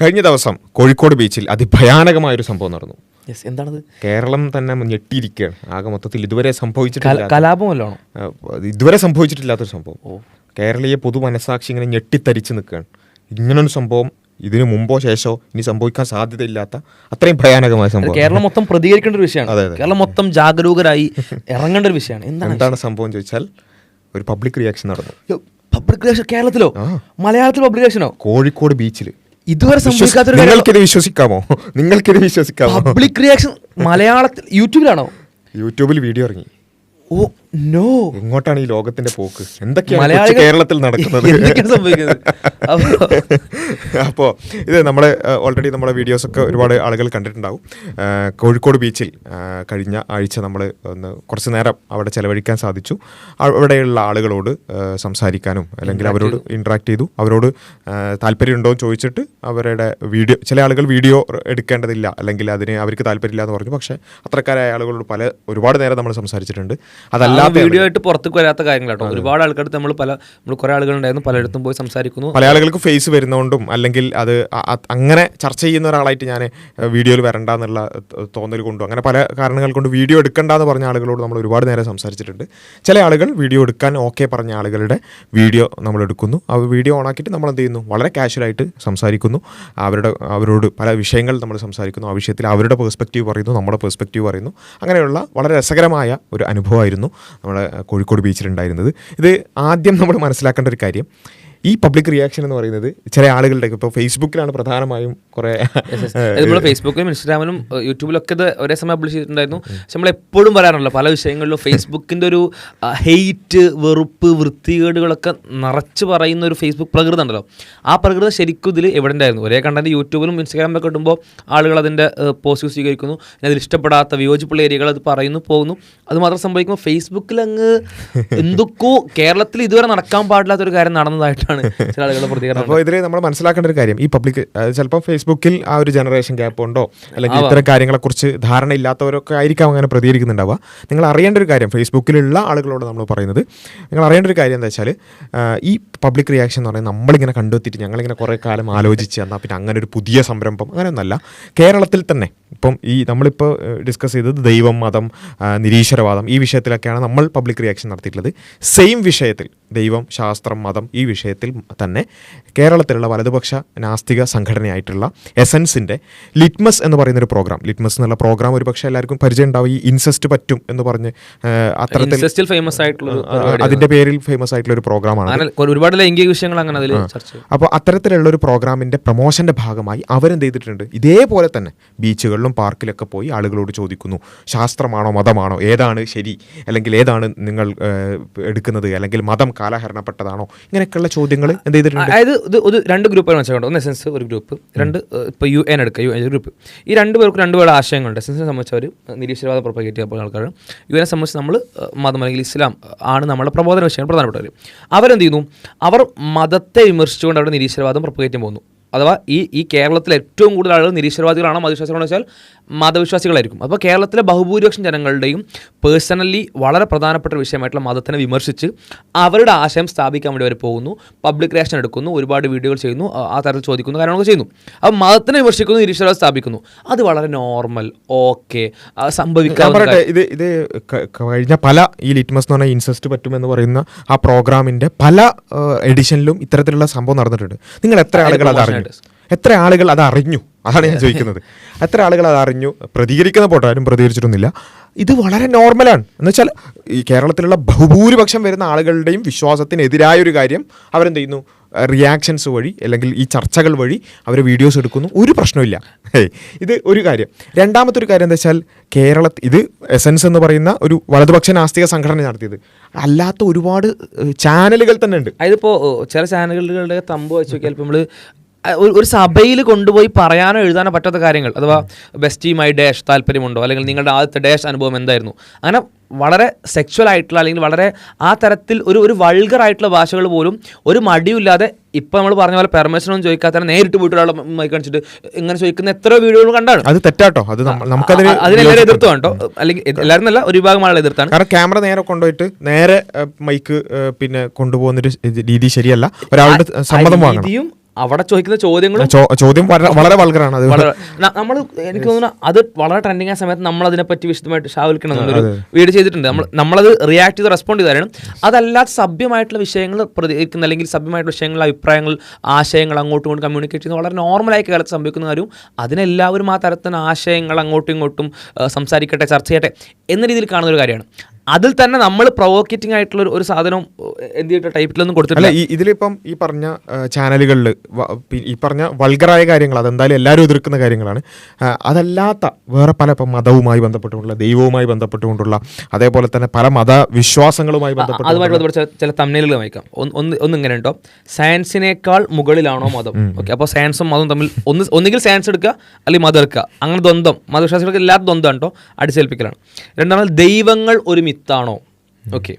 കഴിഞ്ഞ ദിവസം കോഴിക്കോട് ബീച്ചിൽ അതിഭയാനകമായൊരു സംഭവം നടന്നു. എന്താണത്? കേരളം തന്നെ ഞെട്ടിയിരിക്കുകയാണ്. ആകെ മൊത്തത്തിൽ ഇതുവരെ സംഭവിച്ചിട്ടില്ല, കലാപമല്ലോ ഇതുവരെ സംഭവിച്ചിട്ടില്ലാത്തൊരു സംഭവം. കേരളീയ പൊതു മനസാക്ഷി ഇങ്ങനെ ഞെട്ടിത്തരിച്ച് നിൽക്കുകയാണ്. ഇങ്ങനൊരു സംഭവം ഇതിനു മുമ്പോ ശേഷമോ ഇനി സംഭവിക്കാൻ സാധ്യതയില്ലാത്ത അത്രയും ഭയാനകമായ സംഭവം. കേരളം മൊത്തം പ്രതികരിക്കേണ്ട ഒരു വിഷയമാണ്. കേരളം മൊത്തം ജാഗരൂകരായി ഇറങ്ങേണ്ട ഒരു വിഷയമാണ്. എന്താണ് സംഭവം ചോദിച്ചാൽ ഒരു പബ്ലിക് റിയാക്ഷൻ നടന്നു. പബ്ലിക് റിയാക്ഷൻ കേരളത്തിലോ? മലയാളത്തിൽ പബ്ലിക് റിയാക്ഷനോ? കോഴിക്കോട് ബീച്ചിൽ. ഇതുവരെ സംഭവിക്കാത്തൊരു നിങ്ങൾക്കിത് വിശ്വസിക്കാമോ? പബ്ലിക് റിയാക്ഷൻ മലയാളത്തിൽ യൂട്യൂബിലാണോ? യൂട്യൂബിൽ വീഡിയോ ഇറങ്ങി. ഓ നോ, എങ്ങോട്ടാണ് ഈ ലോകത്തിന്റെ പോക്ക്? എന്തൊക്കെയാണ് കേരളത്തിൽ നടക്കുന്നത്? അപ്പോൾ ഇത് നമ്മുടെ ഓൾറെഡി നമ്മുടെ വീഡിയോസ് ഒക്കെ ഒരുപാട് ആളുകൾ കണ്ടിട്ടുണ്ടാവും. കോഴിക്കോട് ബീച്ചിൽ കഴിഞ്ഞ ആഴ്ച നമ്മൾ ഒന്ന് കുറച്ച് നേരം അവിടെ ചെലവഴിക്കാൻ സാധിച്ചു. അവിടെയുള്ള ആളുകളോട് സംസാരിക്കാനും അല്ലെങ്കിൽ അവരോട് ഇൻട്രാക്ട് ചെയ്തു. അവരോട് താല്പര്യമുണ്ടോ എന്ന് ചോദിച്ചിട്ട് അവരുടെ വീഡിയോ, ചില ആളുകൾ വീഡിയോ എടുക്കേണ്ടതില്ല അല്ലെങ്കിൽ അതിന് അവർക്ക് താല്പര്യമില്ല എന്ന് പറഞ്ഞു. പക്ഷേ അത്രക്കാരായ ആളുകളോട് ഒരുപാട് നേരം നമ്മൾ സംസാരിച്ചിട്ടുണ്ട്. അതല്ലാതെ വീഡിയോ ആയിട്ട് പുറത്തേക്ക് വരാത്ത കാര്യങ്ങളാട്ടോ. ഒരുപാട് ആൾക്കാർക്ക് നമ്മൾ കുറെ ആളുകളുണ്ടായിരുന്നു, പലയിടത്തും പോയി സംസാരിക്കുന്നു. പല ആളുകൾക്ക് ഫേസ് വരുന്നതുകൊണ്ടും അല്ലെങ്കിൽ അത് അങ്ങനെ ചർച്ച ചെയ്യുന്ന ഒരാളായിട്ട് ഞാൻ വീഡിയോയിൽ വരണ്ട എന്നുള്ള തോന്നൽ കൊണ്ടും അങ്ങനെ പല കാരണങ്ങൾ കൊണ്ട് വീഡിയോ എടുക്കണ്ടെന്ന് പറഞ്ഞ ആളുകളോട് നമ്മൾ ഒരുപാട് നേരം സംസാരിച്ചിട്ടുണ്ട്. ചില ആളുകൾ വീഡിയോ എടുക്കാൻ ഓക്കെ പറഞ്ഞ ആളുകളുടെ വീഡിയോ നമ്മൾ എടുക്കുന്നു. ആ വീഡിയോ ഓണാക്കിയിട്ട് നമ്മൾ എന്ത് ചെയ്യുന്നു? വളരെ കാഷ്വലായിട്ട് സംസാരിക്കുന്നു. അവരോട് പല വിഷയങ്ങൾ നമ്മൾ സംസാരിക്കുന്നു. ആ വിഷയത്തിൽ അവരുടെ പേഴ്സ്പെക്റ്റീവ് പറയുന്നു, നമ്മുടെ പേഴ്സ്പെക്റ്റീവ് പറയുന്നു. അങ്ങനെയുള്ള വളരെ രസകരമായ ഒരു അനുഭവമായിരുന്നു നമ്മുടെ കോഴിക്കോട് ബീച്ചിലുണ്ടായിരുന്നത്. ഇത് ആദ്യം നമ്മൾ മനസ്സിലാക്കേണ്ട ഒരു കാര്യം, ഈ പബ്ലിക് റിയാക്ഷൻ എന്ന് പറയുന്നത് ചില ആളുകളുടെ ഇപ്പോൾ ഫേസ്ബുക്കിലാണ് പ്രധാനമായും കുറേ ഫേസ്ബുക്കിലും ഇൻസ്റ്റാഗ്രാമിലും യൂട്യൂബിലൊക്കെ ഇത് ഒരേ സമയം പബ്ലിഷ് ചെയ്തിട്ടുണ്ടായിരുന്നു. പക്ഷെ നമ്മൾ എപ്പോഴും പറയാറുണ്ടല്ലോ പല വിഷയങ്ങളിലും ഫേസ്ബുക്കിൻ്റെ ഒരു ഹെയ്റ്റ്, വെറുപ്പ്, വൃത്തികേടുകളൊക്കെ നിറച്ച് പറയുന്ന ഒരു ഫേസ്ബുക്ക് പ്രകൃതം ഉണ്ടല്ലോ. ആ പ്രകൃതം ശരിക്കും ഇതിൽ എവിടെ ആയിരുന്നു. ഒരേ കണ്ടന്റ് യൂട്യൂബിലും ഇൻസ്റ്റാഗ്രാമിലൊക്കെ ഇടുമ്പോൾ ആളുകൾ അതിൻ്റെ പോസിറ്റീവ് സ്വീകരിക്കുന്നു, അതിൽ ഇഷ്ടപ്പെടാത്ത വിയോജിപ്പുള്ള ഏരിയകൾ അത് പറയുന്നു, പോകുന്നു. അത് മാത്രം സംഭവിക്കുമ്പോൾ ഫേസ്ബുക്കിൽ അങ്ങ് എന്തൊക്കെയോ കേരളത്തിൽ ഇതുവരെ നടക്കാൻ പാടില്ലാത്തൊരു കാര്യം നടന്നതായിട്ടാണ് ചില ആളുകളുടെ പ്രതികരണം. അപ്പോൾ ഇതിൽ നമ്മൾ മനസ്സിലാക്കേണ്ട ഒരു കാര്യം, ഈ പബ്ലിക് ചിലപ്പോൾ ഫേസ്ബുക്കിൽ ആ ഒരു ജനറേഷൻ ഗ്യാപ്പ് ഉണ്ടോ അല്ലെങ്കിൽ ഇത്തരം കാര്യങ്ങളെക്കുറിച്ച് ധാരണ ഇല്ലാത്തവരൊക്കെ ആയിരിക്കാം അങ്ങനെ പ്രതികരിക്കുന്നുണ്ടാവുക. നിങ്ങൾ അറിയേണ്ട ഒരു കാര്യം, ഫേസ്ബുക്കിലുള്ള ആളുകളോട് നമ്മൾ പറയുന്നത്, നിങ്ങൾ അറിയേണ്ട ഒരു കാര്യം എന്താ വെച്ചാൽ, ഈ പബ്ലിക് റിയാക്ഷൻ എന്ന് പറയുന്നത് നമ്മളിങ്ങനെ കണ്ടെത്തിയിട്ട് ഞങ്ങളിങ്ങനെ കുറേ കാലം ആലോചിച്ച് എന്നാൽ പിന്നെ അങ്ങനെ ഒരു പുതിയ സംരംഭം അങ്ങനെയൊന്നല്ല. കേരളത്തിൽ തന്നെ ഇപ്പം ഈ നമ്മളിപ്പോൾ ഡിസ്കസ് ചെയ്തത് ദൈവം, മതം, നിരീശ്വരവാദം, ഈ വിഷയത്തിലൊക്കെയാണ് നമ്മൾ പബ്ലിക് റിയാക്ഷൻ നടത്തിയിട്ടുള്ളത്. സെയിം വിഷയത്തിൽ ദൈവം, ശാസ്ത്രം, മതം, ഈ വിഷയത്തിൽ തന്നെ കേരളത്തിലുള്ള വലതുപക്ഷ നാസ്തിക സംഘടനയായിട്ടുള്ള എസൻസിൻ്റെ ലിറ്റ്മസ് എന്ന് പറയുന്നൊരു പ്രോഗ്രാം, ലിറ്റ്മസ് എന്നുള്ള പ്രോഗ്രാം ഒരു പക്ഷേ എല്ലാവർക്കും പരിചയം ഉണ്ടാവും. ഈ ഇൻസെസ്റ്റ് പറ്റും എന്ന് പറഞ്ഞ് അത്തരത്തിൽ ഫേമസ് ആയിട്ടുള്ള അതിൻ്റെ പേരിൽ ഫേമസ് ആയിട്ടുള്ള ഒരു പ്രോഗ്രാമാണ്. ഒരുപാട് ലൈംഗിക വിഷയങ്ങൾ അങ്ങനെ അതിൽ ചർച്ച ചെയ്യും. അപ്പോൾ അത്തരത്തിലുള്ള ഒരു പ്രോഗ്രാമിൻ്റെ പ്രൊമോഷൻ്റെ ഭാഗമായി അവരെന്ത് ചെയ്തിട്ടുണ്ട്, ഇതേപോലെ തന്നെ ബീച്ചുകളിലും പാർക്കിലൊക്കെ പോയി ആളുകളോട് ചോദിക്കുന്നു, ശാസ്ത്രമാണോ മതമാണോ, ഏതാണ് ശരി, അല്ലെങ്കിൽ ഏതാണ് നിങ്ങൾ എടുക്കുന്നത്, അല്ലെങ്കിൽ മതം കാലഹരണപ്പെട്ടതാണോ, ഇങ്ങനെയൊക്കെയുള്ള ചോദ്യങ്ങൾ എന്ത് ചെയ്തിട്ടുണ്ട്. അതായത് ഇത് രണ്ട് ഗ്രൂപ്പുകൾ മനസ്സിലാക്കണം. ഒന്ന് എസൻസ് ഒരു ഗ്രൂപ്പ്, രണ്ട് ഇപ്പോൾ UN എടുക്കുക, UN ഗ്രൂപ്പ്. ഈ രണ്ടുപേർക്കും രണ്ടുപേരുടെ ആശയങ്ങളുണ്ട്. എസൻസിനെ സംബന്ധിച്ച് അവർ നിരീശ്വരവാദം പ്രൊപ്പഗേറ്റ് ചെയ്യാൻ പോകുന്ന ആൾക്കാരാണ്. UN സംബന്ധിച്ച് നമ്മൾ മതം അല്ലെങ്കിൽ ഇസ്ലാം ആണ് നമ്മുടെ പ്രബോധന വിഷയങ്ങൾ പ്രധാനപ്പെട്ടവർ. അവരെന്ത് ചെയ്യുന്നു? അവർ മതത്തെ വിമർശിച്ചുകൊണ്ട് അവിടെ നിരീശ്വരവാദം പ്രൊപ്പഗേറ്റ് ചെയ്യാൻ പോകുന്നു. അഥവാ ഈ കേരളത്തിൽ ഏറ്റവും കൂടുതൽ ആളുകൾ നിരീശ്വരവാദികളാണോ മതവിശ്വാസികളാണെന്ന് വെച്ചാൽ മതവിശ്വാസികളായിരിക്കും. അപ്പോൾ കേരളത്തിലെ ബഹുഭൂരിപക്ഷം ജനങ്ങളുടെയും പേഴ്സണലി വളരെ പ്രധാനപ്പെട്ട വിഷയമായിട്ടുള്ള മതത്തിനെ വിമർശിച്ച് അവരുടെ ആശയം സ്ഥാപിക്കാൻ വേണ്ടി അവർ പോകുന്നു, പബ്ലിക് റിയാക്ഷൻ എടുക്കുന്നു, ഒരുപാട് വീഡിയോകൾ ചെയ്യുന്നു, ആ തരത്തിൽ ചോദിക്കുന്നു, കാര്യങ്ങളൊക്കെ ചെയ്യുന്നു. അപ്പോൾ മതത്തിനെ വിമർശിക്കുന്നു, നിരീശ്വരവാദം സ്ഥാപിക്കുന്നു. അത് വളരെ നോർമൽ, ഓക്കെ, സംഭവിക്കാവുന്ന. ഇത് കഴിഞ്ഞ പല ഈ ലിറ്റ്മസ് എന്ന് പറഞ്ഞാൽ ഇൻസെസ്റ്റ് പറ്റുമെന്ന് പറയുന്ന ആ പ്രോഗ്രാമിൻ്റെ പല എഡിഷനിലും ഇത്തരത്തിലുള്ള സംഭവം നടന്നിട്ടുണ്ട്. നിങ്ങൾ എത്ര ആളുകൾ അതറിഞ്ഞു? എത്ര ആളുകൾ അത് അറിഞ്ഞു? അതാണ് ഞാൻ ചോദിക്കുന്നത്. എത്ര ആളുകൾ അത് അറിഞ്ഞു? പ്രതികരിക്കുന്ന പോട്ടെ, ആരും പ്രതികരിച്ചിട്ടൊന്നുമില്ല. ഇത് വളരെ നോർമലാണ്. എന്നുവെച്ചാൽ ഈ കേരളത്തിലുള്ള ബഹുഭൂരിപക്ഷം വരുന്ന ആളുകളുടെയും വിശ്വാസത്തിനെതിരായൊരു കാര്യം അവരെന്ത് ചെയ്യുന്നു? റിയാക്ഷൻസ് വഴി അല്ലെങ്കിൽ ഈ ചർച്ചകൾ വഴി അവർ വീഡിയോസ് എടുക്കുന്നു. ഒരു പ്രശ്നമില്ല. ഇത് ഒരു കാര്യം. രണ്ടാമത്തെ ഒരു കാര്യം എന്താ വെച്ചാൽ, ഇത് എസൻസ് എന്ന് പറയുന്ന ഒരു വലതുപക്ഷ നാസ്തിക സംഘടന നടത്തിയത് അല്ലാത്ത ഒരുപാട് ചാനലുകൾ തന്നെ ഉണ്ട്. അതിപ്പോൾ ചില ചാനലുകളുടെ തമ്പ് വെച്ച് നോക്കിയാൽ നമ്മൾ ഒരു സഭയിൽ കൊണ്ടുപോയി പറയാനോ എഴുതാനോ പറ്റാത്ത കാര്യങ്ങൾ, അഥവാ ബെസ്റ്റി മൈ ഡാഷ് താല്പര്യമുണ്ടോ, അല്ലെങ്കിൽ നിങ്ങളുടെ ആദ്യത്തെ ഡാഷ് അനുഭവം എന്തായിരുന്നു, അങ്ങനെ വളരെ സെക്ച്വൽ ആയിട്ടുള്ള അല്ലെങ്കിൽ വളരെ ആ തരത്തിൽ ഒരു വൾഗർ ആയിട്ടുള്ള ഭാഷകൾ പോലും ഒരു മടിയില്ലാതെ ഇപ്പോൾ നമ്മൾ പറഞ്ഞ പോലെ പെർമിഷനൊന്നും ചോദിക്കാതെ തന്നെ നേരിട്ട് പോയിട്ട് ഒരാളെ മൈക്ക് കാണിച്ചിട്ട് ഇങ്ങനെ ചോദിക്കുന്ന എത്രയോ വീഡിയോകൾ കണ്ടാണ്. അത് തെറ്റാട്ടോ. അത് അതിനെല്ലാവരും എതിർത്തു കണ്ടോ, അല്ലെങ്കിൽ എല്ലാവരും അല്ല, ഒരു വിഭാഗം ആളുകൾ എതിർത്താണ്. കാരണം ക്യാമറ നേരെ കൊണ്ടുപോയിട്ട് നേരെ മൈക്ക് പിന്നെ കൊണ്ടുപോകുന്നൊരു രീതി ശരിയല്ല. ഒരാളുടെ സമ്മതം വാങ്ങണം. അവിടെ ചോദിക്കുന്ന ചോദ്യങ്ങളും ചോദ്യം വളരെ വൾഗറാണ്. അത് നമ്മൾ എനിക്ക് തോന്നുന്നു അത് വളരെ ട്രെൻഡിങ് ആയ സമയത്ത് നമ്മൾ അതിനെപ്പറ്റി വിശദമായിട്ട് ഷാവുൽക്കണം എന്നൊരു വീഡിയോ ചെയ്തിട്ടുണ്ട്. നമ്മളത് റിയാക്ട് ചെയ്ത് റെസ്പോണ്ട് ചെയ്താലും അതല്ലാത്ത സഭ്യമായിട്ടുള്ള വിഷയങ്ങൾ പ്രതികരിക്കുന്ന അല്ലെങ്കിൽ സഭ്യമായിട്ടുള്ള വിഷയങ്ങൾ, അഭിപ്രായങ്ങൾ, ആശയങ്ങൾ അങ്ങോട്ടും ഇങ്ങോട്ടും കമ്മ്യൂണിക്കേറ്റ് ചെയ്യുന്നത് വളരെ നോർമലായി കാലത്ത് സംഭവിക്കുന്ന കാര്യവും അതിനെല്ലാവരും ആ തരത്തിന് ആശയങ്ങൾ അങ്ങോട്ടും ഇങ്ങോട്ടും സംസാരിക്കട്ടെ, ചർച്ച ചെയ്യട്ടെ എന്ന രീതിയിൽ കാണുന്ന ഒരു കാര്യമാണ്. അതിൽ തന്നെ നമ്മൾ പ്രൊവോക്കേറ്റിംഗ് ആയിട്ടുള്ള ഒരു സാധനം എന്ത് ചെയ്തിട്ട് ടൈപ്പിലൊന്നും കൊടുത്തിട്ടില്ല. ഇതിലിപ്പം ഈ പറഞ്ഞ ചാനലുകളിൽ ഈ പറഞ്ഞ വൾഗറായ കാര്യങ്ങൾ അതെന്തായാലും എല്ലാവരും എതിർക്കുന്ന കാര്യങ്ങളാണ്. അതല്ലാത്ത വേറെ പല ഇപ്പം മതവുമായി ബന്ധപ്പെട്ടുകൊണ്ടുള്ള, ദൈവവുമായി ബന്ധപ്പെട്ടുകൊണ്ടുള്ള, അതേപോലെ തന്നെ പല മതവിശ്വാസങ്ങളുമായി ബന്ധപ്പെട്ട് ചില തമ്മിലുകൾ വായിക്കാം. ഒന്നിങ്ങനെ ഉണ്ടോ, സയൻസിനേക്കാൾ മുകളിലാണോ മതം? ഓക്കെ, അപ്പോൾ സയൻസും മതവും തമ്മിൽ ഒന്നുകിൽ സയൻസ് എടുക്കുക അല്ലെങ്കിൽ മതം എടുക്കുക. അങ്ങനെ ദ്വന്ദ്ം, മതവിശ്വാസികൾക്ക് എല്ലാത്ത ദ്വന്ദ്വം കേട്ടോ, അടിച്ചേൽപ്പിക്കലാണ്. രണ്ടാമത് ദൈവങ്ങൾ ഒരു മിത്താണോ? ഓക്കെ.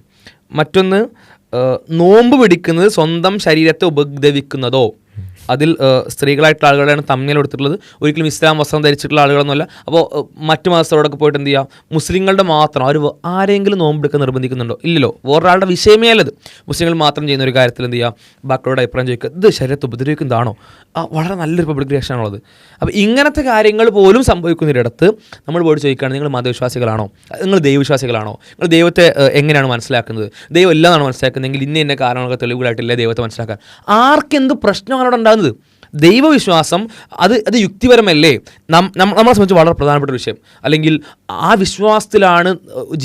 മറ്റൊന്ന് നോമ്പ് പിടിക്കുന്നത് സ്വന്തം ശരീരത്തെ ഉപദ്രവിക്കുന്നതോ? അതിൽ സ്ത്രീകളായിട്ടുള്ള ആളുകളാണ് തമ്മിൽ എടുത്തിട്ടുള്ളത്. ഒരിക്കലും ഇസ്ലാം വസ്ത്രം ധരിച്ചിട്ടുള്ള ആളുകളൊന്നുമല്ല. അപ്പോൾ മറ്റു മതസ്ഥരോടൊക്കെ പോയിട്ട് എന്ത് ചെയ്യുക, മുസ്ലിങ്ങളുടെ മാത്രം അവർ ആരെങ്കിലും നോമ്പെടുക്കാൻ നിർബന്ധിക്കുന്നുണ്ടോ? ഇല്ലല്ലോ. വേറൊരാളുടെ വിഷയമേ അല്ലത്. മുസ്ലിങ്ങൾ മാത്രം ചെയ്യുന്ന ഒരു കാര്യത്തിൽ എന്ത് ചെയ്യുക, ബാക്കിയോട് അഭിപ്രായം ചോദിക്കുക, ഇത് ശരീരത്തെ ഉപദ്രവിക്കുന്നതാണോ? വളരെ നല്ലൊരു പബ്ലിക് റിയാക്ഷൻ ആണുള്ളത്. അപ്പോൾ ഇങ്ങനത്തെ കാര്യങ്ങൾ പോലും സംഭവിക്കുന്നതിടത്ത് നമ്മൾ പോയിട്ട് ചോദിക്കുകയാണ്, നിങ്ങൾ മതവിശ്വാസികളാണോ, നിങ്ങൾ ദൈവവിശ്വാസികളാണോ, നിങ്ങൾ ദൈവത്തെ എങ്ങനെയാണ് മനസ്സിലാക്കുന്നത്, ദൈവം എല്ലാമാണ് മനസ്സിലാക്കുന്നതെങ്കിൽ ഇന്ന കാരണങ്ങളൊക്കെ തെളിവുകളായിട്ടില്ല ദൈവത്തെ മനസ്സിലാക്കാൻ. ആർക്കെന്ത് പ്രശ്നമാണ് അവിടെ ഉണ്ടാകുന്നത്? ദൈവവിശ്വാസം അത് യുക്തിപരമല്ലേ? നമ്മളെ സംബന്ധിച്ച് വളരെ പ്രധാനപ്പെട്ട ഒരു വിഷയം. അല്ലെങ്കിൽ ആ വിശ്വാസത്തിലാണ്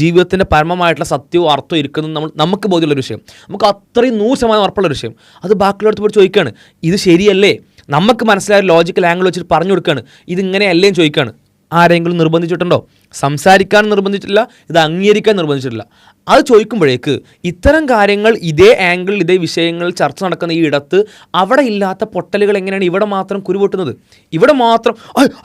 ജീവിതത്തിൻ്റെ പരമമായിട്ടുള്ള സത്യവും അർത്ഥവും ഇരിക്കുന്നത് നമുക്ക് ബോധ്യമുള്ളൊരു വിഷയം, നമുക്ക് അത്രയും 100% ഉറപ്പുള്ളൊരു വിഷയം. അത് ബാക്കിയുള്ളവർക്ക് പോയി ചോദിക്കുകയാണ്, ഇത് ശരിയല്ലേ? നമുക്ക് മനസ്സിലായ ലോജിക്കൽ ആംഗിൾ വെച്ചിട്ട് പറഞ്ഞു കൊടുക്കുകയാണ്, ഇതിങ്ങനെയല്ലേ ചോദിക്കുകയാണ്. ആരെങ്കിലും നിർബന്ധിച്ചിട്ടുണ്ടോ? സംസാരിക്കാൻ നിർബന്ധിച്ചിട്ടില്ല, ഇത് അംഗീകരിക്കാൻ നിർബന്ധിച്ചിട്ടില്ല. അത് ചോദിക്കുമ്പോഴേക്ക് ഇത്തരം കാര്യങ്ങൾ ഇതേ ആംഗിളിൽ ഇതേ വിഷയങ്ങൾ ചർച്ച നടക്കുന്ന ഈ ഇടത്ത് അവിടെ ഇല്ലാത്ത പൊട്ടലുകൾ എങ്ങനെയാണ് ഇവിടെ മാത്രം കുരുപൊട്ടുന്നത്? ഇവിടെ മാത്രം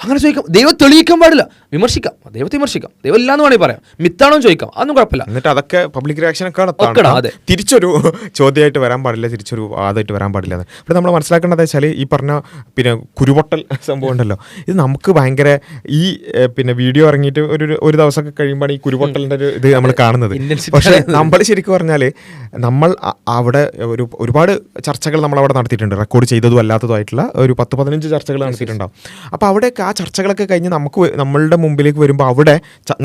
അങ്ങനെ ചോദിക്കാം, ദൈവം തെളിയിക്കാൻ പാടില്ല, വിമർശിക്കാം, ദൈവത്തെ വിമർശിക്കാം, ദൈവം ഇല്ലാന്ന് വേണമെങ്കിൽ പറയാം, മിത്താണോ ചോദിക്കാം, അതൊന്നും കുഴപ്പമില്ല. എന്നിട്ട് അതൊക്കെ പബ്ലിക് റിയാക്ഷനൊക്കെ അതെ, തിരിച്ചൊരു ചോദ്യമായിട്ട് വരാൻ പാടില്ല, തിരിച്ചൊരു വാദമായിട്ട് വരാൻ പാടില്ല. ഇവിടെ നമ്മൾ മനസ്സിലാക്കേണ്ടത് വെച്ചാൽ ഈ പറഞ്ഞ പൊരുപൊട്ടൽ സംഭവം ഉണ്ടല്ലോ, ഇത് നമുക്ക് ഭയങ്കര ഈ വീഡിയോ ഇറങ്ങിയിട്ട് ഒരു ദിവസമൊക്കെ കഴിയുമ്പോൾ ഈ കുരുപൊട്ടലിൻ്റെ ഒരു ഇത് നമ്മൾ കാണുന്നത്. പക്ഷേ നമ്മൾ ശരിക്കും പറഞ്ഞാൽ നമ്മൾ അവിടെ ഒരുപാട് ചർച്ചകൾ നമ്മളവിടെ നടത്തിയിട്ടുണ്ട്, റെക്കോർഡ് ചെയ്തതും അല്ലാത്തതുമായിട്ടുള്ള ഒരു 10-15 ചർച്ചകൾ നടത്തിയിട്ടുണ്ടാവും. അപ്പോൾ അവിടെയൊക്കെ ആ ചർച്ചകളൊക്കെ കഴിഞ്ഞ് നമ്മളുടെ മുമ്പിലേക്ക് വരുമ്പോൾ അവിടെ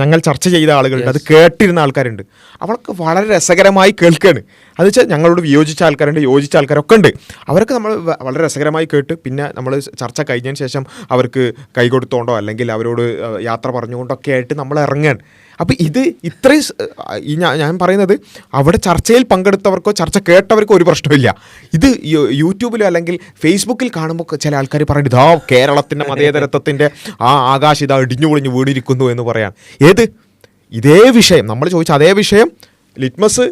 ഞങ്ങൾ ചർച്ച ചെയ്ത ആളുകളുണ്ട്, അത് കേട്ടിരുന്ന ആൾക്കാരുണ്ട്, അവർക്ക് വളരെ രസകരമായി കേൾക്കുകയാണ്. അത് വെച്ചാൽ ഞങ്ങളോട് വിയോജിച്ച ആൾക്കാരുണ്ട്, യോജിച്ച ആൾക്കാരൊക്കെ ഉണ്ട്. അവരൊക്കെ നമ്മൾ വളരെ രസകരമായി കേട്ട് പിന്നെ നമ്മൾ ചർച്ച കഴിഞ്ഞതിന് ശേഷം അവർക്ക് കൈ കൊടുത്തോണ്ടോ അല്ലെങ്കിൽ അവരോട് യാത്ര പറഞ്ഞുകൊണ്ടൊക്കെ ആയിട്ട് നമ്മൾ ഇറങ്ങുകയാണ്. അപ്പോൾ ഇത് ഇത്രയും ഞാൻ പറയുന്നത് അവിടെ ചർച്ചയിൽ പങ്കെടുത്തവർക്കോ ചർച്ച കേട്ടവർക്കോ ഒരു പ്രശ്നമില്ല. ഇത് യൂട്യൂബിലോ അല്ലെങ്കിൽ ഫേസ്ബുക്കിൽ കാണുമ്പോൾ ചില ആൾക്കാർ പറയുന്നത് കേരളത്തിൻ്റെ മതേതരത്വത്തിൻ്റെ ആകാശം ഇതാ ഇടിഞ്ഞു പൊളിഞ്ഞ് വീണിരിക്കുന്നു എന്ന് പറയാൻ. ഇതേ വിഷയം നമ്മൾ ചോദിച്ച അതേ വിഷയം ലിറ്റ്മസ്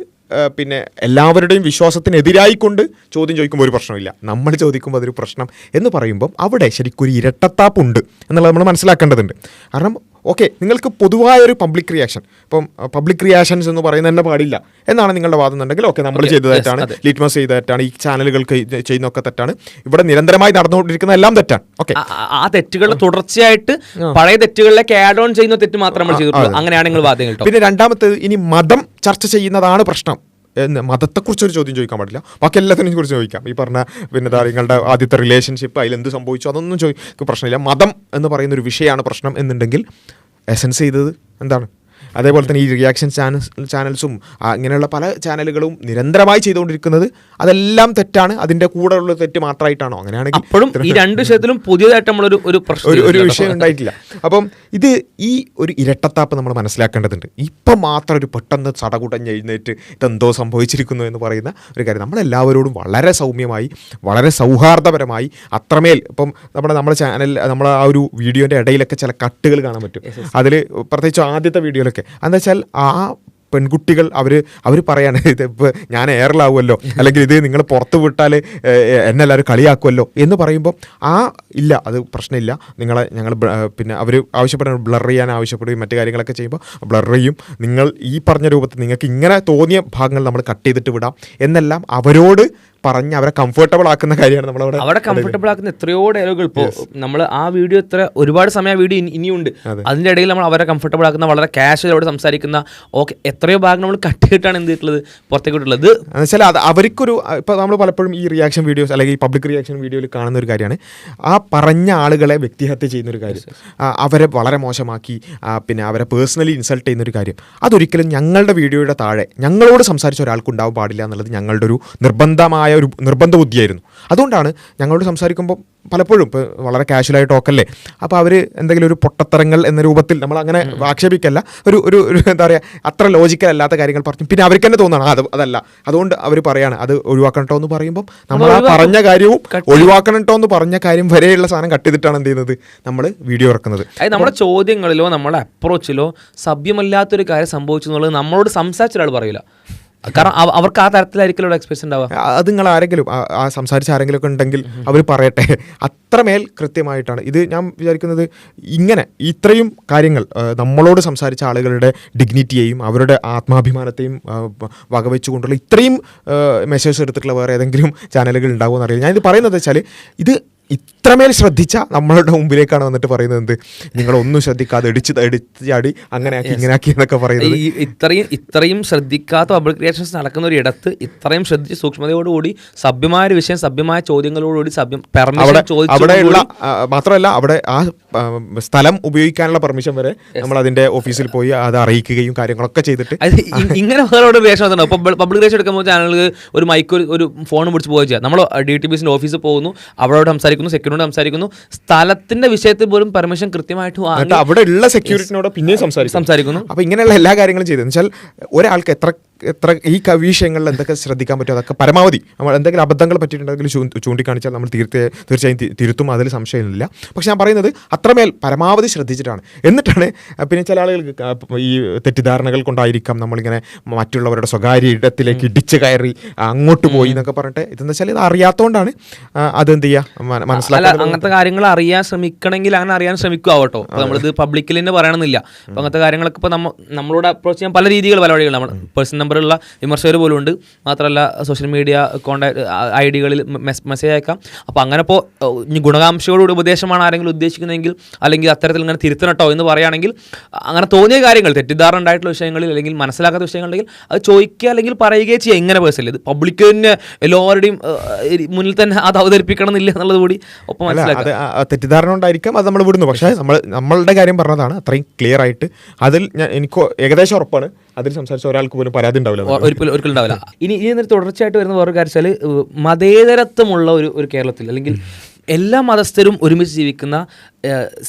എല്ലാവരുടെയും വിശ്വാസത്തിനെതിരായിക്കൊണ്ട് ചോദ്യം ചോദിക്കുമ്പോൾ ഒരു പ്രശ്നമില്ല, നമ്മൾ ചോദിക്കുമ്പോൾ അതൊരു പ്രശ്നം എന്ന് പറയുമ്പം അവിടെ ശരിക്കും ഒരു ഇരട്ടത്താപ്പുണ്ട് എന്നുള്ളത് നമ്മൾ മനസ്സിലാക്കേണ്ടതുണ്ട്. കാരണം ഓക്കെ, നിങ്ങൾക്ക് പൊതുവായൊരു പബ്ലിക് റിയാക്ഷൻ, ഇപ്പം പബ്ലിക് റിയാക്ഷൻസ് എന്ന് പറയുന്നത് തന്നെ പാടില്ല എന്നാണ് നിങ്ങളുടെ വാദം എന്നുണ്ടെങ്കിൽ ഓക്കെ, നമ്മൾ ചെയ്തത് തെറ്റാണ്, ലിറ്റ്മസ് ചെയ്ത തെറ്റാണ്, ഈ ചാനലുകൾക്ക് ചെയ്യുന്നതൊക്കെ തെറ്റാണ്, ഇവിടെ നിരന്തരമായി നടന്നുകൊണ്ടിരിക്കുന്ന എല്ലാം തെറ്റാണ്. ഓക്കെ, ആ തെറ്റുകൾ തുടർച്ചയായിട്ട് പഴയ തെറ്റുകളിലേക്ക് ആഡ് ഓൺ ചെയ്യുന്ന തെറ്റ് മാത്രം നമ്മൾ ചെയ്തിട്ടുള്ളൂ, അങ്ങനെയാണ് നിങ്ങൾ വാദം. പിന്നെ രണ്ടാമത്തേത്, ഇനി മതം ചർച്ച ചെയ്യുന്നതാണ് പ്രശ്നം. മതത്തെക്കുറിച്ചൊരു ചോദ്യം ചോദിക്കാൻ പാടില്ല, ബാക്കി എല്ലാത്തിനും കുറിച്ച് ചോദിക്കാം. ഈ പറഞ്ഞ നിങ്ങളുടെ ആദ്യത്തെ റിലേഷൻഷിപ്പ് അതിലെന്ത് സംഭവിച്ചു അതൊന്നും ചോദിക്കും പ്രശ്നമില്ല. മതം എന്ന് പറയുന്നൊരു വിഷയമാണ് പ്രശ്നം എന്നുണ്ടെങ്കിൽ എസൻസ് ചെയ്തത് എന്താണ്? അതേപോലെ തന്നെ ഈ റിയാക്ഷൻ ചാനൽസും ഇങ്ങനെയുള്ള പല ചാനലുകളും നിരന്തരമായി ചെയ്തുകൊണ്ടിരിക്കുന്നത് അതെല്ലാം തെറ്റാണ്, അതിൻ്റെ കൂടെ ഉള്ള തെറ്റ് മാത്രമായിട്ടാണോ? അങ്ങനെയാണെങ്കിൽ അപ്പോഴും ഈ രണ്ട് വിഷയത്തിലും പുതിയതായിട്ട് നമ്മളൊരു ഒരു വിഷയം ഉണ്ടായിട്ടില്ല. അപ്പം ഇത് ഈ ഒരു ഇരട്ടത്താപ്പ് നമ്മൾ മനസ്സിലാക്കേണ്ടതുണ്ട്. ഇപ്പം മാത്രം ഒരു പെട്ടെന്ന് ചടകുടഞ്ഞ് എഴുന്നേറ്റ് ഇതെന്തോ സംഭവിച്ചിരിക്കുന്നു എന്ന് പറയുന്ന ഒരു കാര്യം നമ്മളെല്ലാവരോടും വളരെ സൗമ്യമായി വളരെ സൗഹാർദ്ദപരമായി അത്രമേൽ ഇപ്പം നമ്മുടെ ചാനൽ നമ്മൾ ആ ഒരു വീഡിയോൻ്റെ ഇടയിലൊക്കെ ചില കട്ടുകൾ കാണാൻ പറ്റും. അതിൽ പ്രത്യേകിച്ച് ആദ്യത്തെ വീഡിയോയിലൊക്കെ എന്താ വെച്ചാൽ ആ പെൺകുട്ടികൾ അവർ പറയാണ് ഇതിപ്പോൾ ഞാൻ എയറിലാവുമല്ലോ അല്ലെങ്കിൽ ഇത് നിങ്ങൾ പുറത്ത് വിട്ടാൽ എന്നെ എല്ലാവരും കളിയാക്കുമല്ലോ എന്ന് പറയുമ്പോൾ ഇല്ല, അത് പ്രശ്നമില്ല, ഞങ്ങൾ അവർ ആവശ്യപ്പെടുന്ന ബ്ലർ ചെയ്യാൻ ആവശ്യപ്പെടുകയും മറ്റു കാര്യങ്ങളൊക്കെ ചെയ്യുമ്പോൾ ബ്ലർ ചെയ്യും, നിങ്ങൾ ഈ പറഞ്ഞ രൂപത്തിൽ നിങ്ങൾക്ക് ഇങ്ങനെ തോന്നിയ ഭാഗങ്ങൾ നമ്മൾ കട്ട് ചെയ്തിട്ട് വിടാം എന്നെല്ലാം അവരോട് പറഞ്ഞ് അവരെ കംഫർട്ടബിൾ ആക്കുന്ന കാര്യമാണ് നമ്മളവിടെ അവിടെ കംഫർട്ടബിൾ ആക്കുന്ന എത്രയോ ഡയലോഗുകൾ. ഇപ്പോൾ നമ്മൾ ആ വീഡിയോ ഒരുപാട് സമയം ആ വീഡിയോ ഇനിയുണ്ട്, അതിൻ്റെ ഇടയിൽ നമ്മൾ അവരെ കംഫർട്ടബിൾ ആക്കുന്ന വളരെ കാഷ്വലോട് സംസാരിക്കുന്ന എത്രയോ ഭാഗം നമ്മൾ കട്ട് ചെയ്തിട്ടാണ് എന്ത് ചെയ്തിട്ടുള്ളത് പുറത്തേക്ക് വിട്ടുള്ളത്. എന്ന് വെച്ചാൽ അത് അവർക്കൊരു ഇപ്പോൾ നമ്മൾ പലപ്പോഴും ഈ റിയാക്ഷൻ വീഡിയോസ് അല്ലെങ്കിൽ ഈ പബ്ലിക് റിയാക്ഷൻ വീഡിയോയിൽ കാണുന്ന ഒരു കാര്യമാണ് ആ പറഞ്ഞ ആളുകളെ വ്യക്തിഹത്യ ചെയ്യുന്നൊരു കാര്യം, അവരെ വളരെ മോശമാക്കി പിന്നെ അവരെ പേഴ്സണലി ഇൻസൾട്ട് ചെയ്യുന്നൊരു കാര്യം. അതൊരിക്കലും ഞങ്ങളുടെ വീഡിയോയുടെ താഴെ ഞങ്ങളോട് സംസാരിച്ച ഒരാൾക്കുണ്ടാവാൻ പാടില്ല എന്നുള്ളത് ഞങ്ങളുടെ ഒരു നിർബന്ധ ബുദ്ധിയായിരുന്നു. അതുകൊണ്ടാണ് ഞങ്ങളോട് സംസാരിക്കുമ്പോൾ പലപ്പോഴും ഇപ്പോൾ വളരെ കാഷ്വലായി ടോക്കല്ലേ, അപ്പോൾ അവർ എന്തെങ്കിലും ഒരു പൊട്ടത്തരങ്ങൾ എന്ന രൂപത്തിൽ നമ്മൾ അങ്ങനെ ആക്ഷേപിക്കല്ല, ഒരു എന്താ പറയുക അത്ര ലോജിക്കൽ അല്ലാത്ത കാര്യങ്ങൾ പറഞ്ഞു. പിന്നെ അവർക്ക് തന്നെ തോന്നുകയാണ് അതല്ല, അതുകൊണ്ട് അവർ പറയാണ് അത് ഒഴിവാക്കണം കേട്ടോ എന്ന് പറയുമ്പോൾ നമ്മൾ ആ പറഞ്ഞ കാര്യവും ഒഴിവാക്കണം കേട്ടോ എന്ന് പറഞ്ഞ കാര്യം വരെയുള്ള സാധനം കട്ട് ചെയ്തിട്ടാണ് എന്ത് ചെയ്യുന്നത് നമ്മൾ വീഡിയോ ഇറക്കുന്നത്. അതായത് നമ്മുടെ ചോദ്യങ്ങളിലോ നമ്മുടെ അപ്രോച്ചിലോ സഭ്യമല്ലാത്തൊരു കാര്യം സംഭവിച്ചു എന്നുള്ളത് നമ്മളോട് സംസാരിച്ച ഒരാൾ പറയില്ല. കാരണം അവർക്ക് ആ തരത്തിലായിരിക്കും എക്സ്പീരിയൻസ് ഉണ്ടാവുക. അത് നിങ്ങൾ ആരെങ്കിലും ആ സംസാരിച്ച ആരെങ്കിലും ഒക്കെ ഉണ്ടെങ്കിൽ അവർ പറയട്ടെ. അത്രമേൽ കൃത്യമായിട്ടാണ് ഇത്. ഞാൻ വിചാരിക്കുന്നത് ഇങ്ങനെ ഇത്രയും കാര്യങ്ങൾ നമ്മളോട് സംസാരിച്ച ആളുകളുടെ ഡിഗ്നിറ്റിയെയും അവരുടെ ആത്മാഭിമാനത്തെയും വകവെച്ചുകൊണ്ടുള്ള ഇത്രയും മെഷേഴ്സ് എടുത്തിട്ടുള്ള വേറെ ഏതെങ്കിലും ചാനലുകൾ ഉണ്ടാവുമെന്ന് അറിയില്ല. ഞാനിത് പറയുന്നത് വെച്ചാൽ ഇത് ഇത്രമേൽ ശ്രദ്ധിച്ച നമ്മളുടെ മുമ്പിലേക്കാണ് വന്നിട്ട് പറയുന്നത് എന്ത് നിങ്ങളൊന്നും ശ്രദ്ധിക്കാതെ ഇടിച്ച് ചാടി അങ്ങനെയാക്കി ഇങ്ങനെയാക്കി എന്നൊക്കെ പറയുന്നത്. ഇത്രയും ശ്രദ്ധിക്കാത്ത പബ്ലിക് റിയാക്ഷൻസ് നടക്കുന്ന ഒരു ഇടത്ത് ഇത്രയും ശ്രദ്ധിച്ച് സൂക്ഷ്മതയോടുകൂടി സഭ്യമായ ഒരു വിഷയം സഭ്യമായ ചോദ്യങ്ങളോടുകൂടി അവിടെയുള്ള മാത്രമല്ല അവിടെ ആ സ്ഥലം ഉപയോഗിക്കാനുള്ള പെർമിഷൻ വരെ നമ്മൾ അതിന്റെ ഓഫീസിൽ പോയി അത് അറിയിക്കുകയും കാര്യങ്ങളൊക്കെ ചെയ്തിട്ട് ഇങ്ങനെ റിയാക്ഷൻ പബ്ലിക് റിയാക്ഷൻ എടുക്കുമ്പോൾ ചാനലുകൾ ഒരു മൈക്ക് ഒരു ഫോൺ പിടിച്ച് പോവുക ചെയ്യാം. നമ്മൾ DTPCന്റെ ഓഫീസിൽ പോകുന്നു, അവിടെ സംസാരിക്കുന്നു, സെക്യൂരിറ്റിയോട് സംസാരിക്കുന്നു, സ്ഥലത്തിന്റെ വിഷയത്തിൽ പോലും പെർമിഷൻ കൃത്യമായിട്ട് അവിടെ ഉള്ള സെക്യൂരിറ്റിനോട് പിന്നെയും സംസാരിക്കുന്നു. അപ്പൊ ഇങ്ങനെയുള്ള എല്ലാ കാര്യങ്ങളും ചെയ്തെന്ന് വെച്ചാൽ ഒരാൾക്ക് എത്ര ഈ വിഷയങ്ങളിൽ എന്തൊക്കെ ശ്രദ്ധിക്കാൻ പറ്റും അതൊക്കെ പരമാവധി നമ്മൾ എന്തെങ്കിലും അബദ്ധങ്ങൾ പറ്റിയിട്ടുണ്ടെങ്കിൽ ചൂണ്ടിക്കാണിച്ചാൽ നമ്മൾ തീർച്ചയായും തിരുത്തും, അതിൽ സംശയമില്ല. പക്ഷെ ഞാൻ പറയുന്നത് അത്രമേൽ പരമാവധി ശ്രദ്ധിച്ചിട്ടാണ്. എന്നിട്ടാണ് പിന്നെ ചില ആളുകൾക്ക് ഈ തെറ്റിദ്ധാരണകൾ കൊണ്ടായിരിക്കാം നമ്മളിങ്ങനെ മറ്റുള്ളവരുടെ സ്വകാര്യ ഇടത്തിലേക്ക് ഇടിച്ച് കയറി അങ്ങോട്ട് പോയി എന്നൊക്കെ പറഞ്ഞിട്ട് ഇതെന്ന് വെച്ചാൽ ഇത് അറിയാത്തതുകൊണ്ടാണ് അതെന്ത് ചെയ്യുക മനസ്സിലാക്കുക. അങ്ങനത്തെ കാര്യങ്ങൾ അറിയാൻ ശ്രമിക്കണമെങ്കിൽ അങ്ങനെ അറിയാൻ ശ്രമിക്കുവാട്ടോ. നമ്മളിത് പബ്ലിക്കിൽ തന്നെ പറയണമെന്നില്ല. അപ്പോൾ അങ്ങനത്തെ കാര്യങ്ങളൊക്കെ ഇപ്പോൾ നമ്മളോട് അപ്രോച്ച് ചെയ്യാൻ പല രീതികൾ പല വഴികൾ നമ്മൾ പേഴ്സണൽ നമ്പറുള്ള വിമർശകർ പോലും ഉണ്ട്. മാത്രമല്ല സോഷ്യൽ മീഡിയ കോൺടാക്ട് ID-കളിൽ മെസ്സേജ് അയക്കാം. അപ്പോൾ അങ്ങനെ ഇപ്പോൾ ഗുണകാംക്ഷയോടുകൂടി ഉപദേശമാണ് ആരെങ്കിലും ഉദ്ദേശിക്കുന്നതെങ്കിൽ അല്ലെങ്കിൽ അത്തരത്തിൽ ഇങ്ങനെ തിരുത്തണട്ടോ എന്ന് പറയുകയാണെങ്കിൽ അങ്ങനെ തോന്നിയ കാര്യങ്ങൾ തെറ്റിദ്ധാരണ ഉണ്ടായിട്ടുള്ള വിഷയങ്ങളിൽ അല്ലെങ്കിൽ മനസ്സിലാക്കാത്ത വിഷയങ്ങളുണ്ടെങ്കിൽ അത് ചോദിക്കുക അല്ലെങ്കിൽ പറയുകയോ ചെയ്യുക. എങ്ങനെ പേഴ്സണൽ ഇത് പബ്ലിക് തന്നെ എല്ലാവരുടെയും മുന്നിൽ തന്നെ അത് അവതരിപ്പിക്കണം എന്നില്ല എന്നുള്ളത് കൂടി ഒപ്പം മനസ്സിലാക്കുക. തെറ്റിദ്ധാരണ ഉണ്ടായിരിക്കാം, അത് നമ്മൾ വിടുന്നു. പക്ഷേ നമ്മളുടെ കാര്യം പറഞ്ഞതാണ് അത്രയും ക്ലിയർ ആയിട്ട്. അതിൽ എനിക്ക് ഏകദേശം ഉറപ്പാണ് അതിൽ സംസാരിച്ച ഒരാൾക്ക് പോലും പരാതി ഒരിക്കലും ഉണ്ടാവില്ല. ഇനി തുടർച്ചയായിട്ട് വരുന്ന വേറൊരു കാര്യം വെച്ചാൽ മതേതരത്വമുള്ള ഒരു കേരളത്തിൽ അല്ലെങ്കിൽ എല്ലാ മതസ്ഥരും ഒരുമിച്ച് ജീവിക്കുന്ന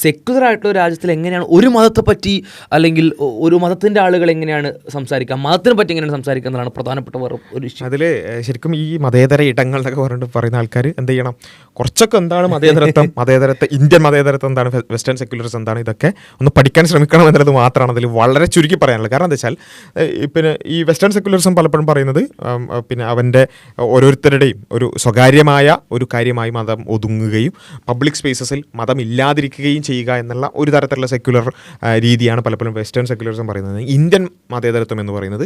സെക്യുലർ ആയിട്ടുള്ള ഒരു രാജ്യത്തിൽ എങ്ങനെയാണ് ഒരു മതത്തെ പറ്റി അല്ലെങ്കിൽ ഒരു മതത്തിൻ്റെ ആളുകൾ എങ്ങനെയാണ് സംസാരിക്കുക, മതത്തിനെ പറ്റി എങ്ങനെയാണ് സംസാരിക്കുക എന്നതാണ് പ്രധാനപ്പെട്ട ഒരു ഇഷ്യൂ. അതിൽ ശരിക്കും ഈ മതേതര ഇടങ്ങൾ എന്നൊക്കെ പറഞ്ഞിട്ട് പറയുന്ന ആൾക്കാർ എന്ത് ചെയ്യണം, കുറച്ചൊക്കെ എന്താണ് മതേതരത്വം, ഇന്ത്യൻ മതേതരത്വം എന്താണ്, വെസ്റ്റേൺ സെക്യുലറിസം എന്താണ്, ഇതൊക്കെ ഒന്ന് പഠിക്കാൻ ശ്രമിക്കണം എന്നുള്ളത് മാത്രമാണ് അതിൽ വളരെ ചുരുക്കി പറയാനുള്ളത്. കാരണം എന്താ വെച്ചാൽ പിന്നെ ഈ വെസ്റ്റേൺ സെക്യുലറിസം പലപ്പോഴും പറയുന്നത് പിന്നെ അവൻ്റെ ഓരോരുത്തരുടെയും ഒരു സ്വകാര്യമായ ഒരു കാര്യമായി മതം ഒതുങ്ങുകയും പബ്ലിക് സ്പേസസിൽ മതം ഇല്ലാതിരിക്കുകയും ചെയ്യുക എന്നുള്ള ഒരു തരത്തിലുള്ള സെക്യുലർ രീതിയാണ് പലപ്പോഴും വെസ്റ്റേൺ സെക്യുലറിസം പറയുന്നത്. ഇന്ത്യൻ മതേതരത്വം എന്ന് പറയുന്നത്